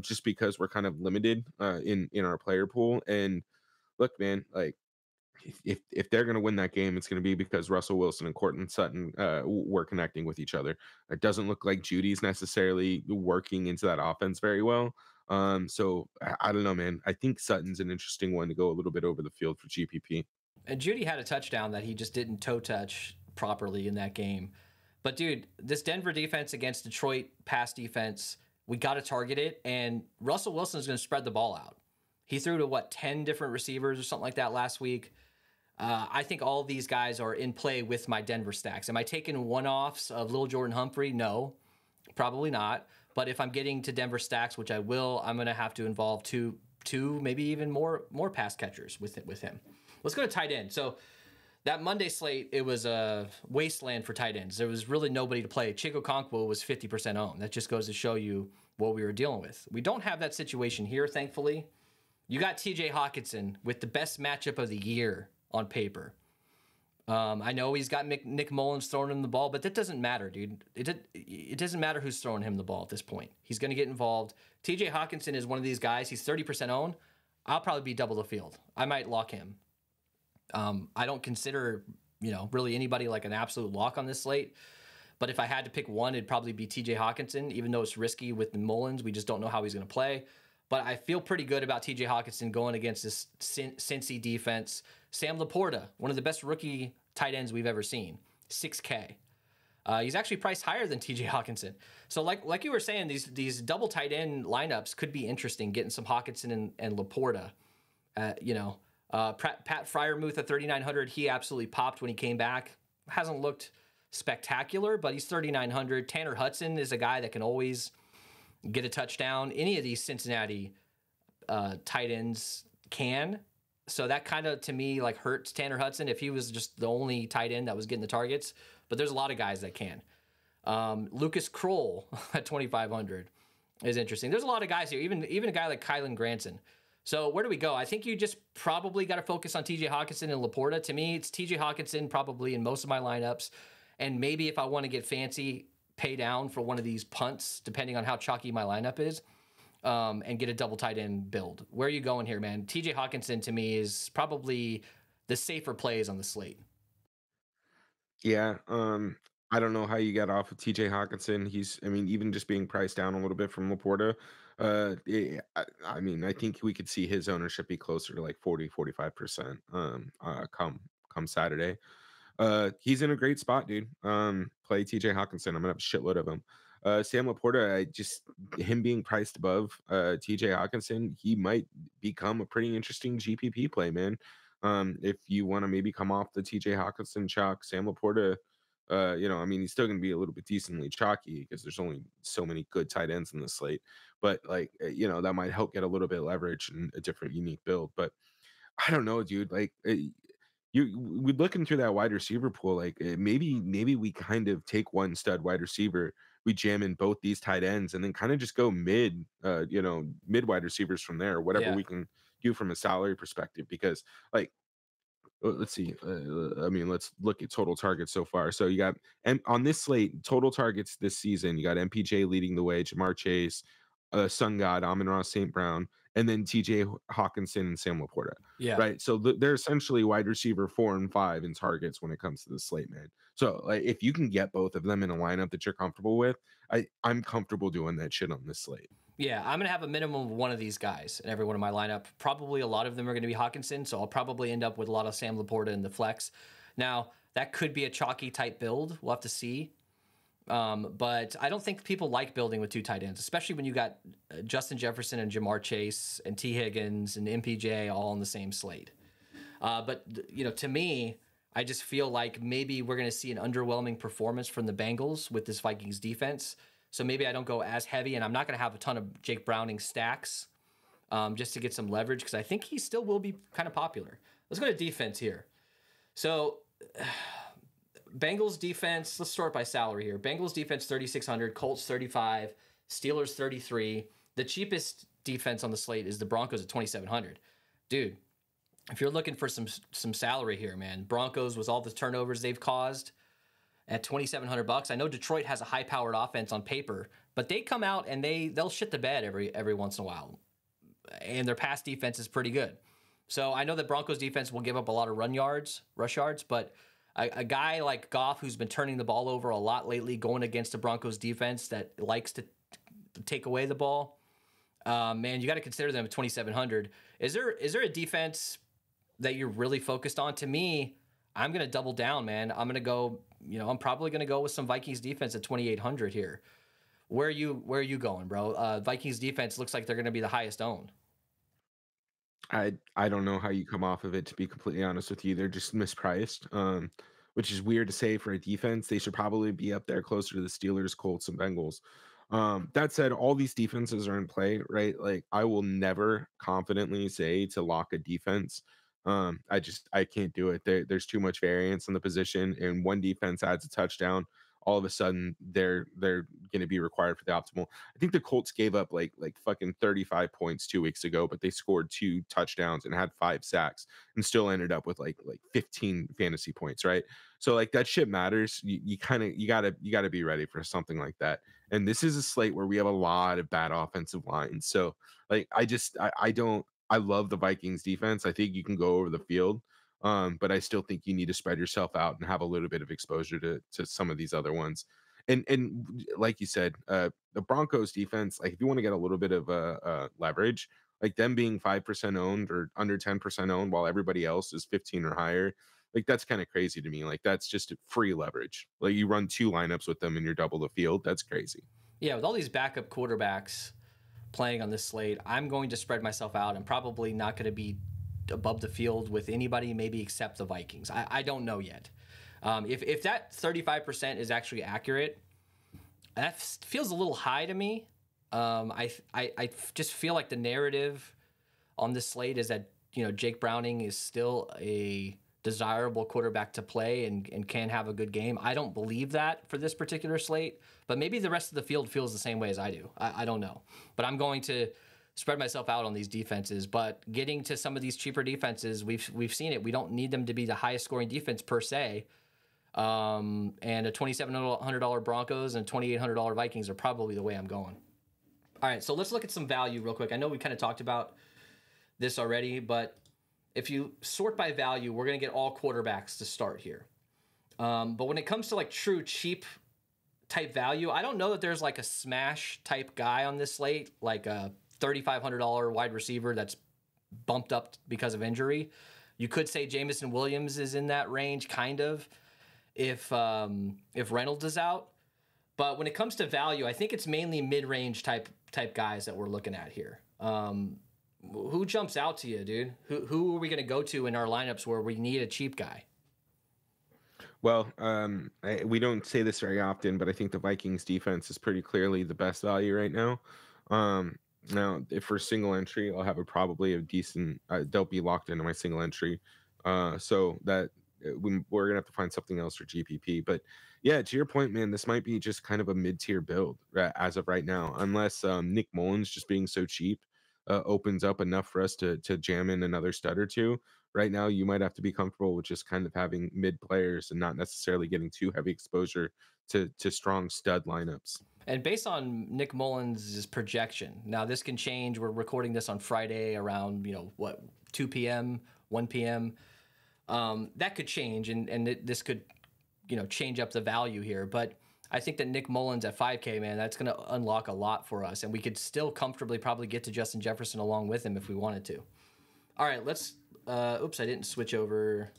just because we're kind of limited in our player pool. And look, man, like if they're going to win that game, it's going to be because Russell Wilson and Courtland Sutton were connecting with each other. It doesn't look like Judy's necessarily working into that offense very well. So I don't know, man. I think Sutton's an interesting one to go a little bit over the field for GPP. And Judy had a touchdown that he just didn't toe touch properly in that game. But dude, this Denver defense against Detroit pass defense, we got to target it. And Russell Wilson is going to spread the ball out. He threw to 10 different receivers or something like that last week. I think all of these guys are in play with my Denver stacks. Am I taking one-offs of Lil Jordan Humphrey? No, probably not. But if I'm getting to Denver stacks, which I will, I'm going to have to involve two, maybe even more pass catchers with him. Let's go to tight end. So that Monday slate, it was a wasteland for tight ends. There was really nobody to play. Chico Okonkwo was 50% owned. That just goes to show you what we were dealing with. We don't have that situation here, thankfully. You got TJ Hawkinson with the best matchup of the year on paper. I know he's got Nick Mullins throwing him the ball, but that doesn't matter, dude. It doesn't matter who's throwing him the ball at this point. He's going to get involved. TJ Hawkinson is one of these guys. He's 30% owned. I'll probably be double the field. I might lock him. I don't consider, really anybody like an absolute lock on this slate. But if I had to pick one, it'd probably be TJ Hawkinson, even though it's risky with the Mullins. We just don't know how he's going to play. But I feel pretty good about TJ Hawkinson going against this Cincy defense. Sam Laporta, one of the best rookie tight ends we've ever seen, 6K. He's actually priced higher than TJ Hawkinson. So like you were saying, these double tight end lineups could be interesting, getting some Hawkinson and Laporta. Pat Freiermuth at 3,900, he absolutely popped when he came back. Hasn't looked spectacular, but he's 3,900. Tanner Hudson is a guy that can always get a touchdown. Any of these Cincinnati tight ends can. So that kind of, to me, hurts Tanner Hudson if he was just the only tight end that was getting the targets. But there's a lot of guys that can. Lucas Kroll at 2,500 is interesting. There's a lot of guys here, even a guy like Kylan Granson. So where do we go? I think you just probably got to focus on TJ Hawkinson and Laporta. To me, it's TJ Hawkinson probably in most of my lineups. And maybe if I want to get fancy, pay down for one of these punts, depending on how chalky my lineup is, and get a double tight end build. Where are you going here, man? TJ Hawkinson, to me, is probably the safer plays on the slate. Yeah. I don't know how you got off of TJ Hawkinson. Even just being priced down a little bit from Laporta. I think we could see his ownership be closer to 40-45% come Saturday. He's in a great spot, dude. Play TJ Hawkinson. I'm gonna have a shitload of him. Sam Laporta, him being priced above TJ Hawkinson, he might become a pretty interesting GPP play, man. If you want to maybe come off the TJ Hawkinson chalk, Sam Laporta, he's still going to be a little bit decently chalky because there's only so many good tight ends in the slate. But that might help get a little bit of leverage and a different, unique build. But I don't know, dude. We're looking through that wide receiver pool. Maybe we kind of take one stud wide receiver, we jam in both these tight ends, and then kind of just go mid wide receivers from there, whatever we can do from a salary perspective. Because let's see. Let's look at total targets so far. So you got, and on this slate, total targets this season, you got MPJ leading the way, Jamar Chase, Sun God, Amon-Ra St. Brown, and then TJ Hawkinson and Sam Laporta. Yeah. Right. So they're essentially wide receiver 4 and 5 in targets when it comes to the slate, man. So if you can get both of them in a lineup that you're comfortable with, I'm comfortable doing that shit on this slate. Yeah, I'm going to have a minimum of one of these guys in every one of my lineup. Probably a lot of them are going to be Hawkinson, so I'll probably end up with a lot of Sam Laporta in the flex. Now, that could be a chalky type build. We'll have to see. But I don't think people like building with 2 tight ends, especially when you got Justin Jefferson and Jamar Chase and T. Higgins and MPJ all on the same slate. But to me, I just feel like maybe we're going to see an underwhelming performance from the Bengals with this Vikings defense. So maybe I don't go as heavy, and I'm not going to have a ton of Jake Browning stacks just to get some leverage because I think he still will be kind of popular. Let's go to defense here. So Bengals defense, let's start by salary here. Bengals defense 3,600, Colts 35, Steelers 33. The cheapest defense on the slate is the Broncos at 2,700. Dude, if you're looking for some salary here, man, Broncos with all the turnovers they've caused at $2,700. I know Detroit has a high-powered offense on paper, but they come out and they'll shit the bed every once in a while, and their pass defense is pretty good. So I know that Broncos defense will give up a lot of rush yards, but a guy like Goff, who's been turning the ball over a lot lately, going against the Broncos defense that likes to take away the ball, man, you got to consider them at 2,700. Is there a defense that you're really focused on? To me, I'm going to double down, man. I'm going to go, I'm probably going to go with some Vikings defense at 2,800 here. Where are you going, bro? Vikings defense looks like they're going to be the highest owned. I don't know how you come off of it, to be completely honest with you. They're just mispriced, which is weird to say for a defense. They should probably be up there closer to the Steelers, Colts, and Bengals. That said, all these defenses are in play, right? Like, I will never confidently say to lock a defense. I can't do it. There's too much variance in the position, and one defense adds a touchdown, all of a sudden they're going to be required for the optimal. I think the Colts gave up like fucking 35 points 2 weeks ago, but they scored 2 touchdowns and had 5 sacks and still ended up with like 15 fantasy points, right? So like that shit matters. You gotta be ready for something like that. And this is a slate where we have a lot of bad offensive lines. So like I love the Vikings defense. I think you can go over the field. But I still think you need to spread yourself out and have a little bit of exposure to some of these other ones. And like you said, the Broncos defense, like if you want to get a little bit of leverage, like them being 5% owned or under 10% owned while everybody else is 15 or higher, like that's kind of crazy to me. Like that's just free leverage. Like you run 2 lineups with them and you're double the field. That's crazy. Yeah, with all these backup quarterbacks playing on this slate, I'm going to spread myself out and probably not going to be above the field with anybody, maybe except the Vikings. I don't know yet. If that 35% is actually accurate, that feels a little high to me. I just feel like the narrative on this slate is that Jake Browning is still a desirable quarterback to play and can have a good game. I don't believe that for this particular slate, but maybe the rest of the field feels the same way as I do. I don't know, but I'm going to spread myself out on these defenses. But getting to some of these cheaper defenses, we've seen it. We don't need them to be the highest scoring defense per se. And a $2,700 Broncos and $2,800 Vikings are probably the way I'm going. All right, so let's look at some value real quick. I know we kind of talked about this already, but if you sort by value, we're going to get all quarterbacks to start here. But when it comes to like true cheap type value, I don't know that there's like a smash type guy on this slate, like a $3,500 wide receiver that's bumped up because of injury. You could say Jameson Williams is in that range, kind of, if Reynolds is out. But when it comes to value, I think it's mainly mid-range type guys that we're looking at here. Who jumps out to you, dude? Who are we going to go to in our lineups where we need a cheap guy? Well, we don't say this very often, but I think the Vikings defense is pretty clearly the best value right now. Now, if for single entry, I'll have probably a decent. They'll be locked into my single entry, so that we're gonna have to find something else for GPP. But yeah, to your point, man, this might be just kind of a mid-tier build as of right now, unless Nick Mullins just being so cheap opens up enough for us to jam in another stud or two. Right now, you might have to be comfortable with just kind of having mid players and not necessarily getting too heavy exposure to strong stud lineups. And based on Nick Mullins' projection, now this can change. We're recording this on Friday around 2 p.m., 1 p.m. That could change, and this could change up the value here. But I think that Nick Mullins at 5K, man, that's going to unlock a lot for us. And we could still comfortably probably get to Justin Jefferson along with him if we wanted to. All right, let's, oops, I didn't switch over.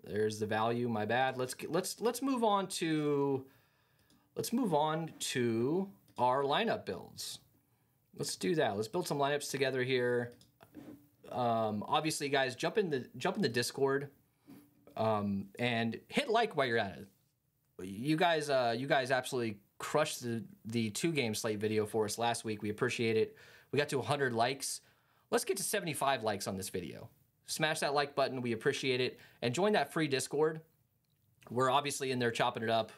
There's the value, my bad. Let's move on to our lineup builds. Let's do that. Let's build some lineups together here. Obviously, guys, jump in the Discord, and hit like while you're at it. You guys absolutely crushed the 2-game slate video for us last week. We appreciate it. We got to 100 likes. Let's get to 75 likes on this video. Smash that like button. We appreciate it. And join that free Discord. We're obviously in there chopping it up,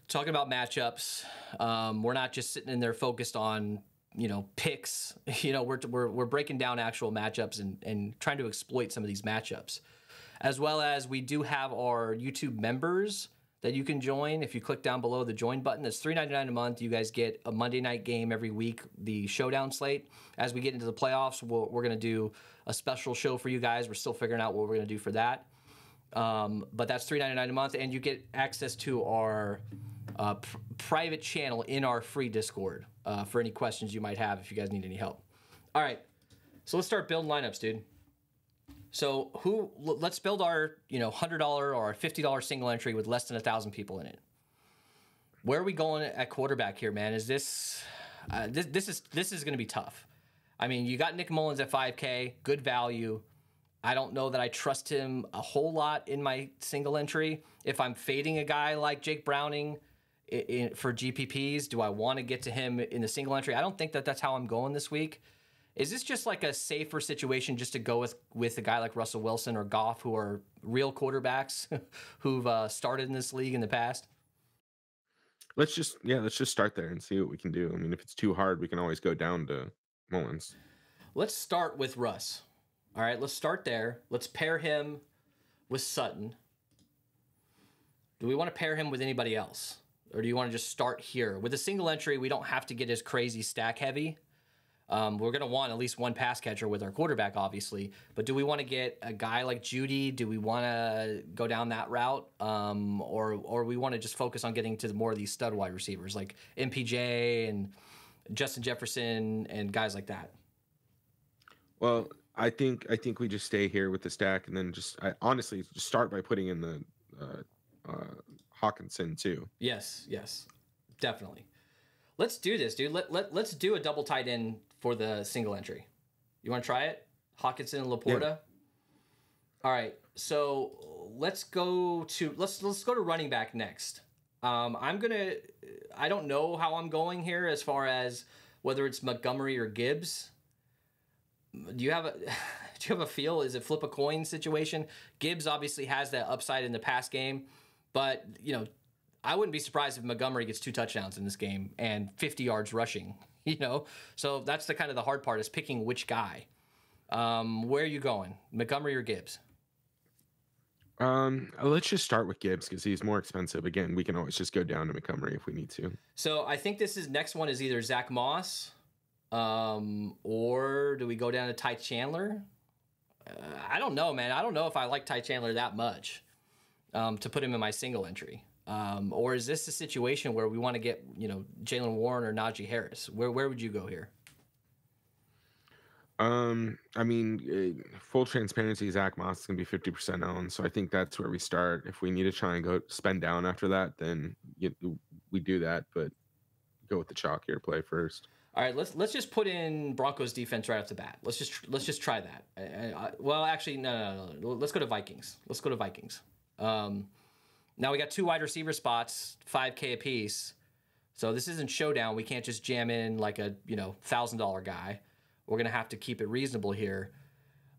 talking about matchups. We're not just sitting in there focused on, picks. We're breaking down actual matchups and trying to exploit some of these matchups. As well as we do have our YouTube members that you can join. If you click down below the join button, that's $3.99 a month. You guys get a Monday night game every week, the Showdown Slate. As we get into the playoffs, we're going to do a special show for you guys. We're still figuring out what we're going to do for that. But that's $3.99 a month, and you get access to our private channel in our free Discord for any questions you might have if you guys need any help. All right, so let's start building lineups, dude. So let's build our $100 or our $50 single entry with less than 1,000 people in it. Where are we going at quarterback here, man? Is this this is going to be tough. I mean, you got Nick Mullins at 5K, good value. I don't know that I trust him a whole lot in my single entry. If I'm fading a guy like Jake Browning for GPPs, do I want to get to him in the single entry? I don't think that that's how I'm going this week. Is this just like a safer situation just to go with a guy like Russell Wilson or Goff, who are real quarterbacks who've started in this league in the past? Let's just start there and see what we can do. I mean, if it's too hard, we can always go down to Mullins. Let's start with Russ. All right, let's start there. Let's pair him with Sutton. Do we want to pair him with anybody else? Or do you want to just start here? With a single entry, we don't have to get as crazy stack heavy. We're going to want at least one pass catcher with our quarterback, obviously. But do we want to get a guy like Judy? Do we want to go down that route? Or we want to just focus on getting to more of these stud wide receivers like MPJ and Justin Jefferson and guys like that? Well, I think we just stay here with the stack and then honestly just start by putting in the Hawkinson too. Yes, definitely. Let's do this, dude. Let's do a double tight end for the single entry. You want to try it? Hawkinson and Laporta? Yeah. All right. So let's go to running back next. I don't know how I'm going here as far as whether it's Montgomery or Gibbs. Do you have a feel? Is it flip a coin situation? Gibbs obviously has that upside in the pass game, but I wouldn't be surprised if Montgomery gets 2 touchdowns in this game and 50 yards rushing, So that's the kind of the hard part is picking which guy. Where are you going, Montgomery or Gibbs? Let's just start with Gibbs because he's more expensive. Again, we can always just go down to Montgomery if we need to. So I think next one is either Zach Moss, or do we go down to Ty Chandler? I don't know, man. I don't know if I like Ty Chandler that much to put him in my single entry. Or is this a situation where we want to get, Jaylen Warren or Najee Harris? Where would you go here? I mean, full transparency, Zach Moss is going to be 50% owned. So I think that's where we start. If we need to try and go spend down after that, then we do that, but go with the chalkier play first. All right, let's just put in Broncos defense right off the bat. Let's just try that. Well, actually, no. Let's go to Vikings. Now we got 2 wide receiver spots, 5K apiece. So this isn't Showdown. We can't just jam in like a $1,000 guy. We're gonna have to keep it reasonable here.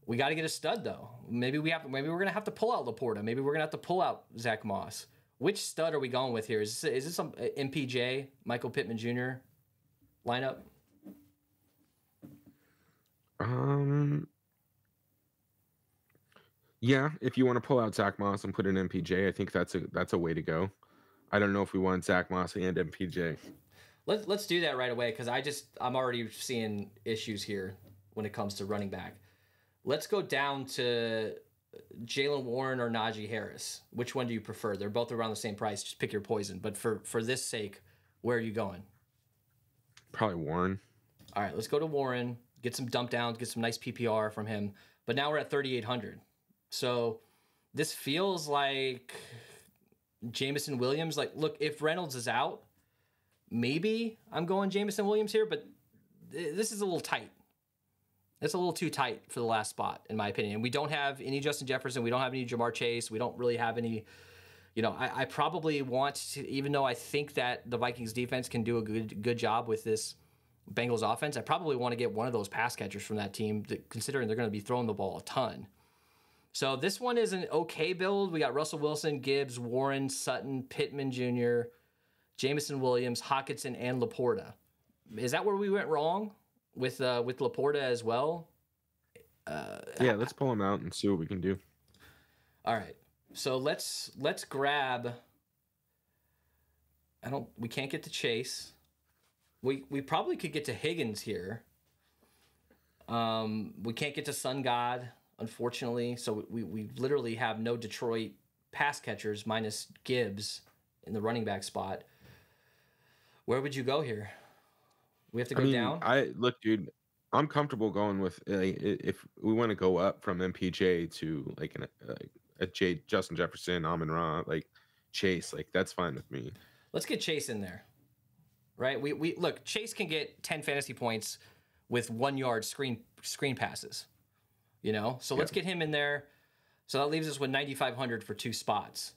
We got to get a stud though. Maybe we're gonna have to pull out Laporta. Maybe we're gonna have to pull out Zach Moss. Which stud are we going with here? Is this some MPJ, Michael Pittman Jr. lineup? Yeah, if you want to pull out Zach Moss and put in MPJ, I think that's a way to go. I don't know if we want Zach Moss and MPJ. Let's do that right away because I'm already seeing issues here when it comes to running back. Let's go down to Jalen Warren or Najee Harris. Which one do you prefer? They're both around the same price. Just pick your poison. But for this sake, where are you going? Probably Warren. All right, let's go to Warren. Get some dump downs. Get some nice PPR from him. But now we're at 3,800. So this feels like Jameson Williams. Like, look, if Reynolds is out, maybe I'm going Jameson Williams here. But this is a little tight. It's a little too tight for the last spot, in my opinion. We don't have any Justin Jefferson. We don't have any Jamar Chase. We don't really have any, I probably want to, even though I think that the Vikings defense can do a good job with this Bengals offense, I probably want to get one of those pass catchers from that team, considering they're going to be throwing the ball a ton. So this one is an okay build. We got Russell Wilson, Gibbs, Warren, Sutton, Pittman Jr., Jameson Williams, Hockenson, and Laporta. Is that where we went wrong? With Laporta as well. Yeah, let's pull him out and see what we can do. All right, so let's grab. We can't get to Chase. We probably could get to Higgins here. We can't get to Sun God, unfortunately. So we literally have no Detroit pass catchers minus Gibbs in the running back spot. Where would you go here? We have to go down. Look, dude. I'm comfortable going with if we want to go up from MPJ to like a Justin Jefferson, Amon-Ra, like Chase, like that's fine with me. Let's get Chase in there, right? We look. Chase can get 10 fantasy points with 1 yard screen passes, So let's get him in there. So that leaves us with 9,500 for 2 spots.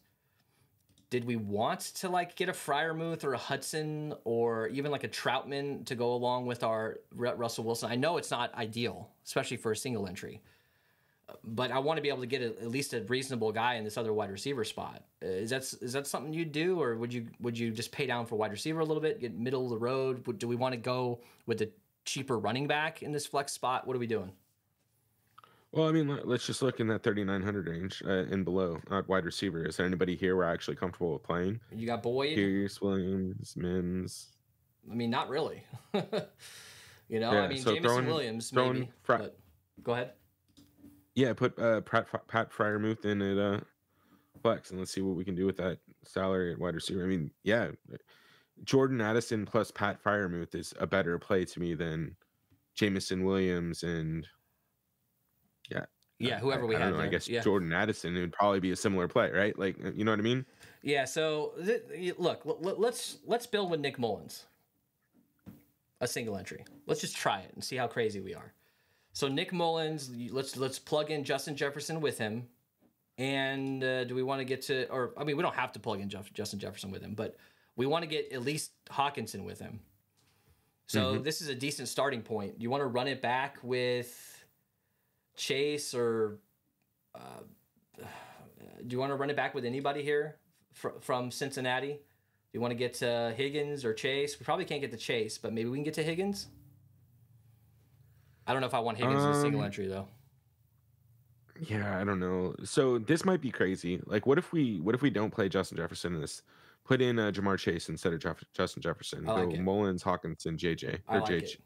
Did we want to get a Freiermuth or a Hudson or even like a Troutman to go along with our Russell Wilson? I know it's not ideal, especially for a single entry, but I want to be able to get at least a reasonable guy in this other wide receiver spot. Is that something you'd do, or would you just pay down for wide receiver a little bit, get middle of the road? Do we want to go with the cheaper running back in this flex spot? What are we doing? Well, let's just look in that 3,900 range and below. Wide receiver. Is there anybody here we're actually comfortable with playing? You got Boyd, Pierce, Williams, Mims. Not really. So Jameson Williams, maybe. But go ahead. Yeah, put Pat Freiermuth in at flex, and let's see what we can do with that salary at wide receiver. Jordan Addison plus Pat Freiermuth is a better play to me than Jameson Williams and whoever we have. I guess Jordan Addison would probably be a similar play, right? Like, you know what I mean? Yeah. So look, let's build with Nick Mullins, a single entry. Let's just try it and see how crazy we are. So Nick Mullins, let's plug in Justin Jefferson with him, and do we want to get to? Or we don't have to plug in Justin Jefferson with him, but we want to get at least Hockenson with him. So this is a decent starting point. You want to run it back with Chase, or do you want to run it back with anybody here from Cincinnati? Do you want to get to Higgins or Chase? We probably can't get to Chase, but maybe we can get to Higgins. I don't know if I want Higgins in a single entry though. Yeah, I don't know. So this might be crazy. Like, what if we don't play Justin Jefferson in this? Put in Jamar Chase instead of Justin Jefferson. Go Mullins, Hockenson,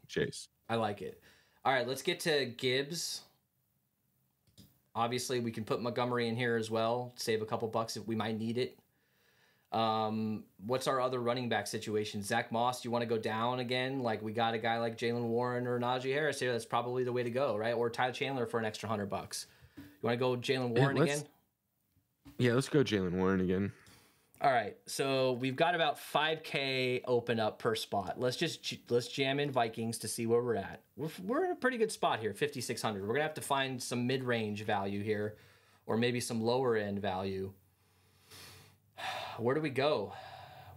Chase. I like it. All right, let's get to Gibbs. Obviously, we can put Montgomery in here as well. Save a couple bucks if we might need it. What's our other running back situation? Zach Moss, do you want to go down again? Like, we got a guy like Jalen Warren or Najee Harris here. That's probably the way to go, right? Or Ty Chandler for an extra $100. You want to go Jalen Warren again? Yeah, let's go Jalen Warren again. All right, so we've got about 5K open up per spot. Let's jam in Vikings to see where we're at. We're in a pretty good spot here, 5,600. We're gonna have to find some mid-range value here, or maybe some lower end value. Where do we go?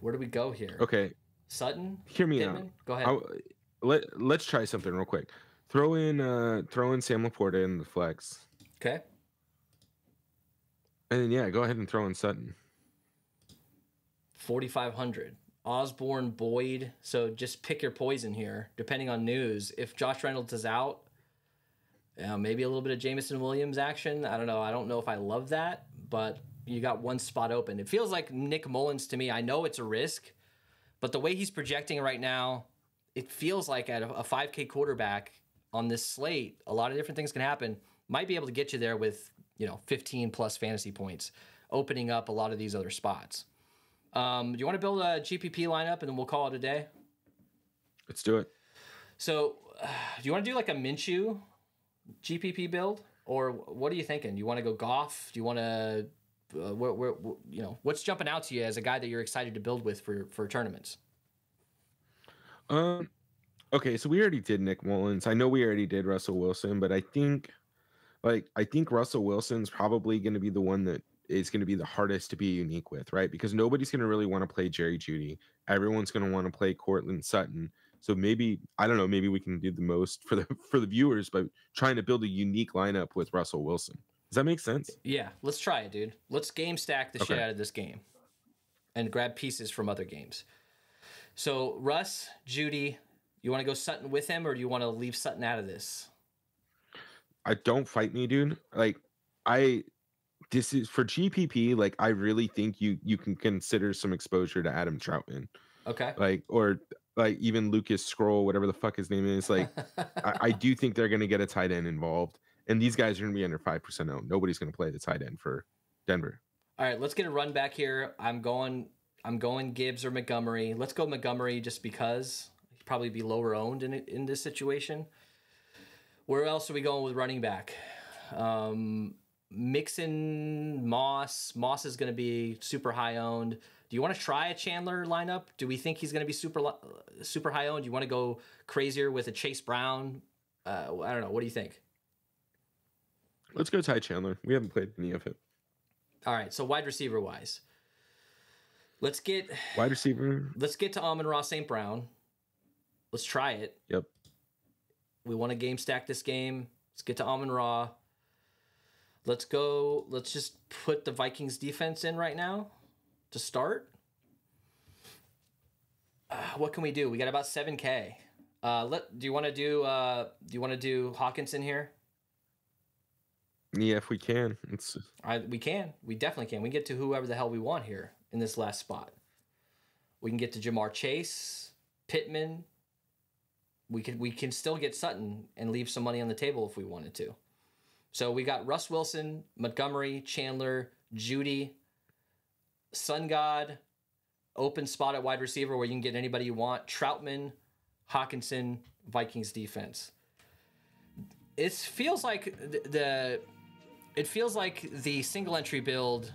Here? Okay, Sutton. Hear me Pittman? out. Go ahead. Let's try something real quick. Throw in Sam Laporta in the flex. Okay. And then go ahead and throw in Sutton. 4,500. Osborne, Boyd. So just pick your poison here, depending on news. If Josh Reynolds is out, maybe a little bit of Jameson Williams action. I don't know. I don't know if I love that, but you got one spot open. It feels like Nick Mullins to me. I know it's a risk, but the way he's projecting right now, it feels like at a 5K quarterback on this slate, a lot of different things can happen. Might be able to get you there with, 15 plus fantasy points, opening up a lot of these other spots. Do you want to build a GPP lineup and then we'll call it a day? Let's do it. So, do you want to do like a Minshew GPP build, or what are you thinking? Do you want to go Goff? Do you want to, what's jumping out to you as a guy that you're excited to build with for tournaments? Okay, so we already did Nick Mullins. I know we already did Russell Wilson, but I think Russell Wilson's probably going to be the one that is going to be the hardest to be unique with, right? Because nobody's going to really want to play Jerry Jeudy. Everyone's going to want to play Cortland Sutton. So maybe, I don't know, maybe we can do the most for the viewers by trying to build a unique lineup with Russell Wilson. Does that make sense? Yeah, let's try it, dude. Let's game stack the shit out of this game and grab pieces from other games. So Russ, Jeudy, you want to go Sutton with him, or do you want to leave Sutton out of this? I don't fight me, dude. This is for GPP. Like, I really think you can consider some exposure to Adam Troutman. Okay. Or even Lucas Skrull, whatever the fuck his name is. Like, I do think they're going to get a tight end involved, and these guys are going to be under 5% owned. Nobody's going to play the tight end for Denver. All right, let's get a run back here. I'm going Gibbs or Montgomery. Let's go Montgomery just because he'd probably be lower owned in this situation. Where else are we going with running back? Mixon, Moss. Moss is going to be super high owned. Do you want to try a Chandler lineup? Do we think he's going to be super high owned? Do you want to go crazier with a Chase Brown? I don't know. What do you think? Let's go Ty Chandler. We haven't played any of it. All right. So wide receiver wise, let's get wide receiver. Let's get to Amon-Ra St. Brown. Let's try it. Yep. We want to game stack this game. Let's get to Amon-Ra. Let's go. Let's just put the Vikings defense in right now to start. What can we do? We got about 7K. Do you want to do Hawkinson here? Yeah, if we can. We can. We definitely can. We can get to whoever the hell we want here in this last spot. We can get to Jamar Chase, Pittman. We can still get Sutton and leave some money on the table if we wanted to. So we got Russ Wilson, Montgomery, Chandler, Jeudy, Sun God, open spot at wide receiver where you can get anybody you want. Troutman, Hawkinson, Vikings defense. It feels like the single entry build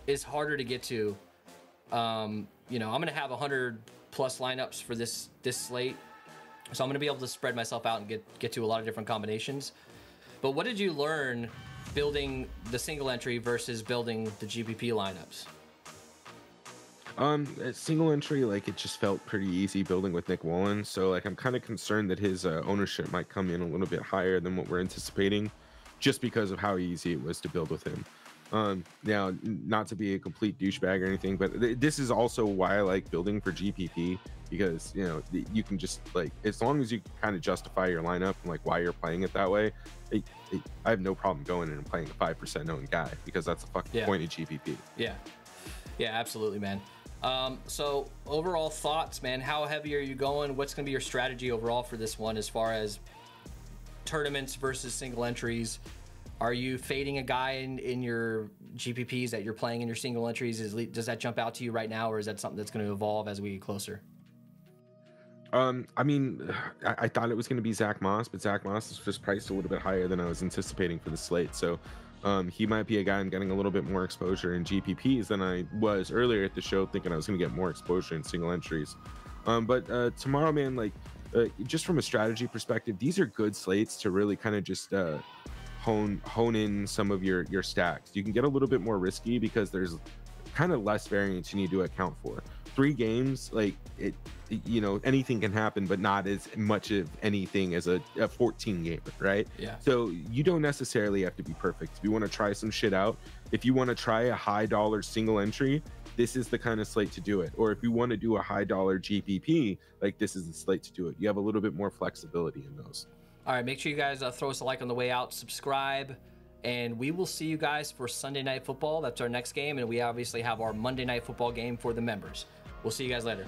is harder to get to. I'm going to have 100 plus lineups for this slate. So I'm going to be able to spread myself out and get to a lot of different combinations. But what did you learn building the single entry versus building the GPP lineups? Single entry, it just felt pretty easy building with Nick Mullins. So I'm kind of concerned that his ownership might come in a little bit higher than what we're anticipating, just because of how easy it was to build with him. Now, not to be a complete douchebag or anything, but this is also why I like building for GPP, because you can just as long as you kind of justify your lineup and why you're playing it that way, I have no problem going in and playing a 5% owned guy, because that's the fucking point of GPP. Yeah, absolutely, man. So overall thoughts, man. How heavy are you going? What's going to be your strategy overall for this one as far as tournaments versus single entries? Are you fading a guy in your GPPs that you're playing in your single entries? Does that jump out to you right now, or is that something that's going to evolve as we get closer? I mean, I thought it was going to be Zach Moss, but Zach Moss is just priced a little bit higher than I was anticipating for the slate. So he might be a guy I'm getting a little bit more exposure in GPPs than I was earlier at the show, thinking I was going to get more exposure in single entries. But tomorrow, man, just from a strategy perspective, these are good slates to really kind of just hone in some of your stacks. You can get a little bit more risky because there's kind of less variance you need to account for. 3 games, anything can happen, but not as much of anything as a 14 game, right? Yeah. So you don't necessarily have to be perfect. If you want to try some shit out, if you want to try a high dollar single entry, this is the kind of slate to do it. Or if you want to do a high dollar GPP, this is the slate to do it. You have a little bit more flexibility in those. All right, make sure you guys throw us a like on the way out, subscribe, and we will see you guys for Sunday Night Football. That's our next game, and we obviously have our Monday Night Football game for the members. We'll see you guys later.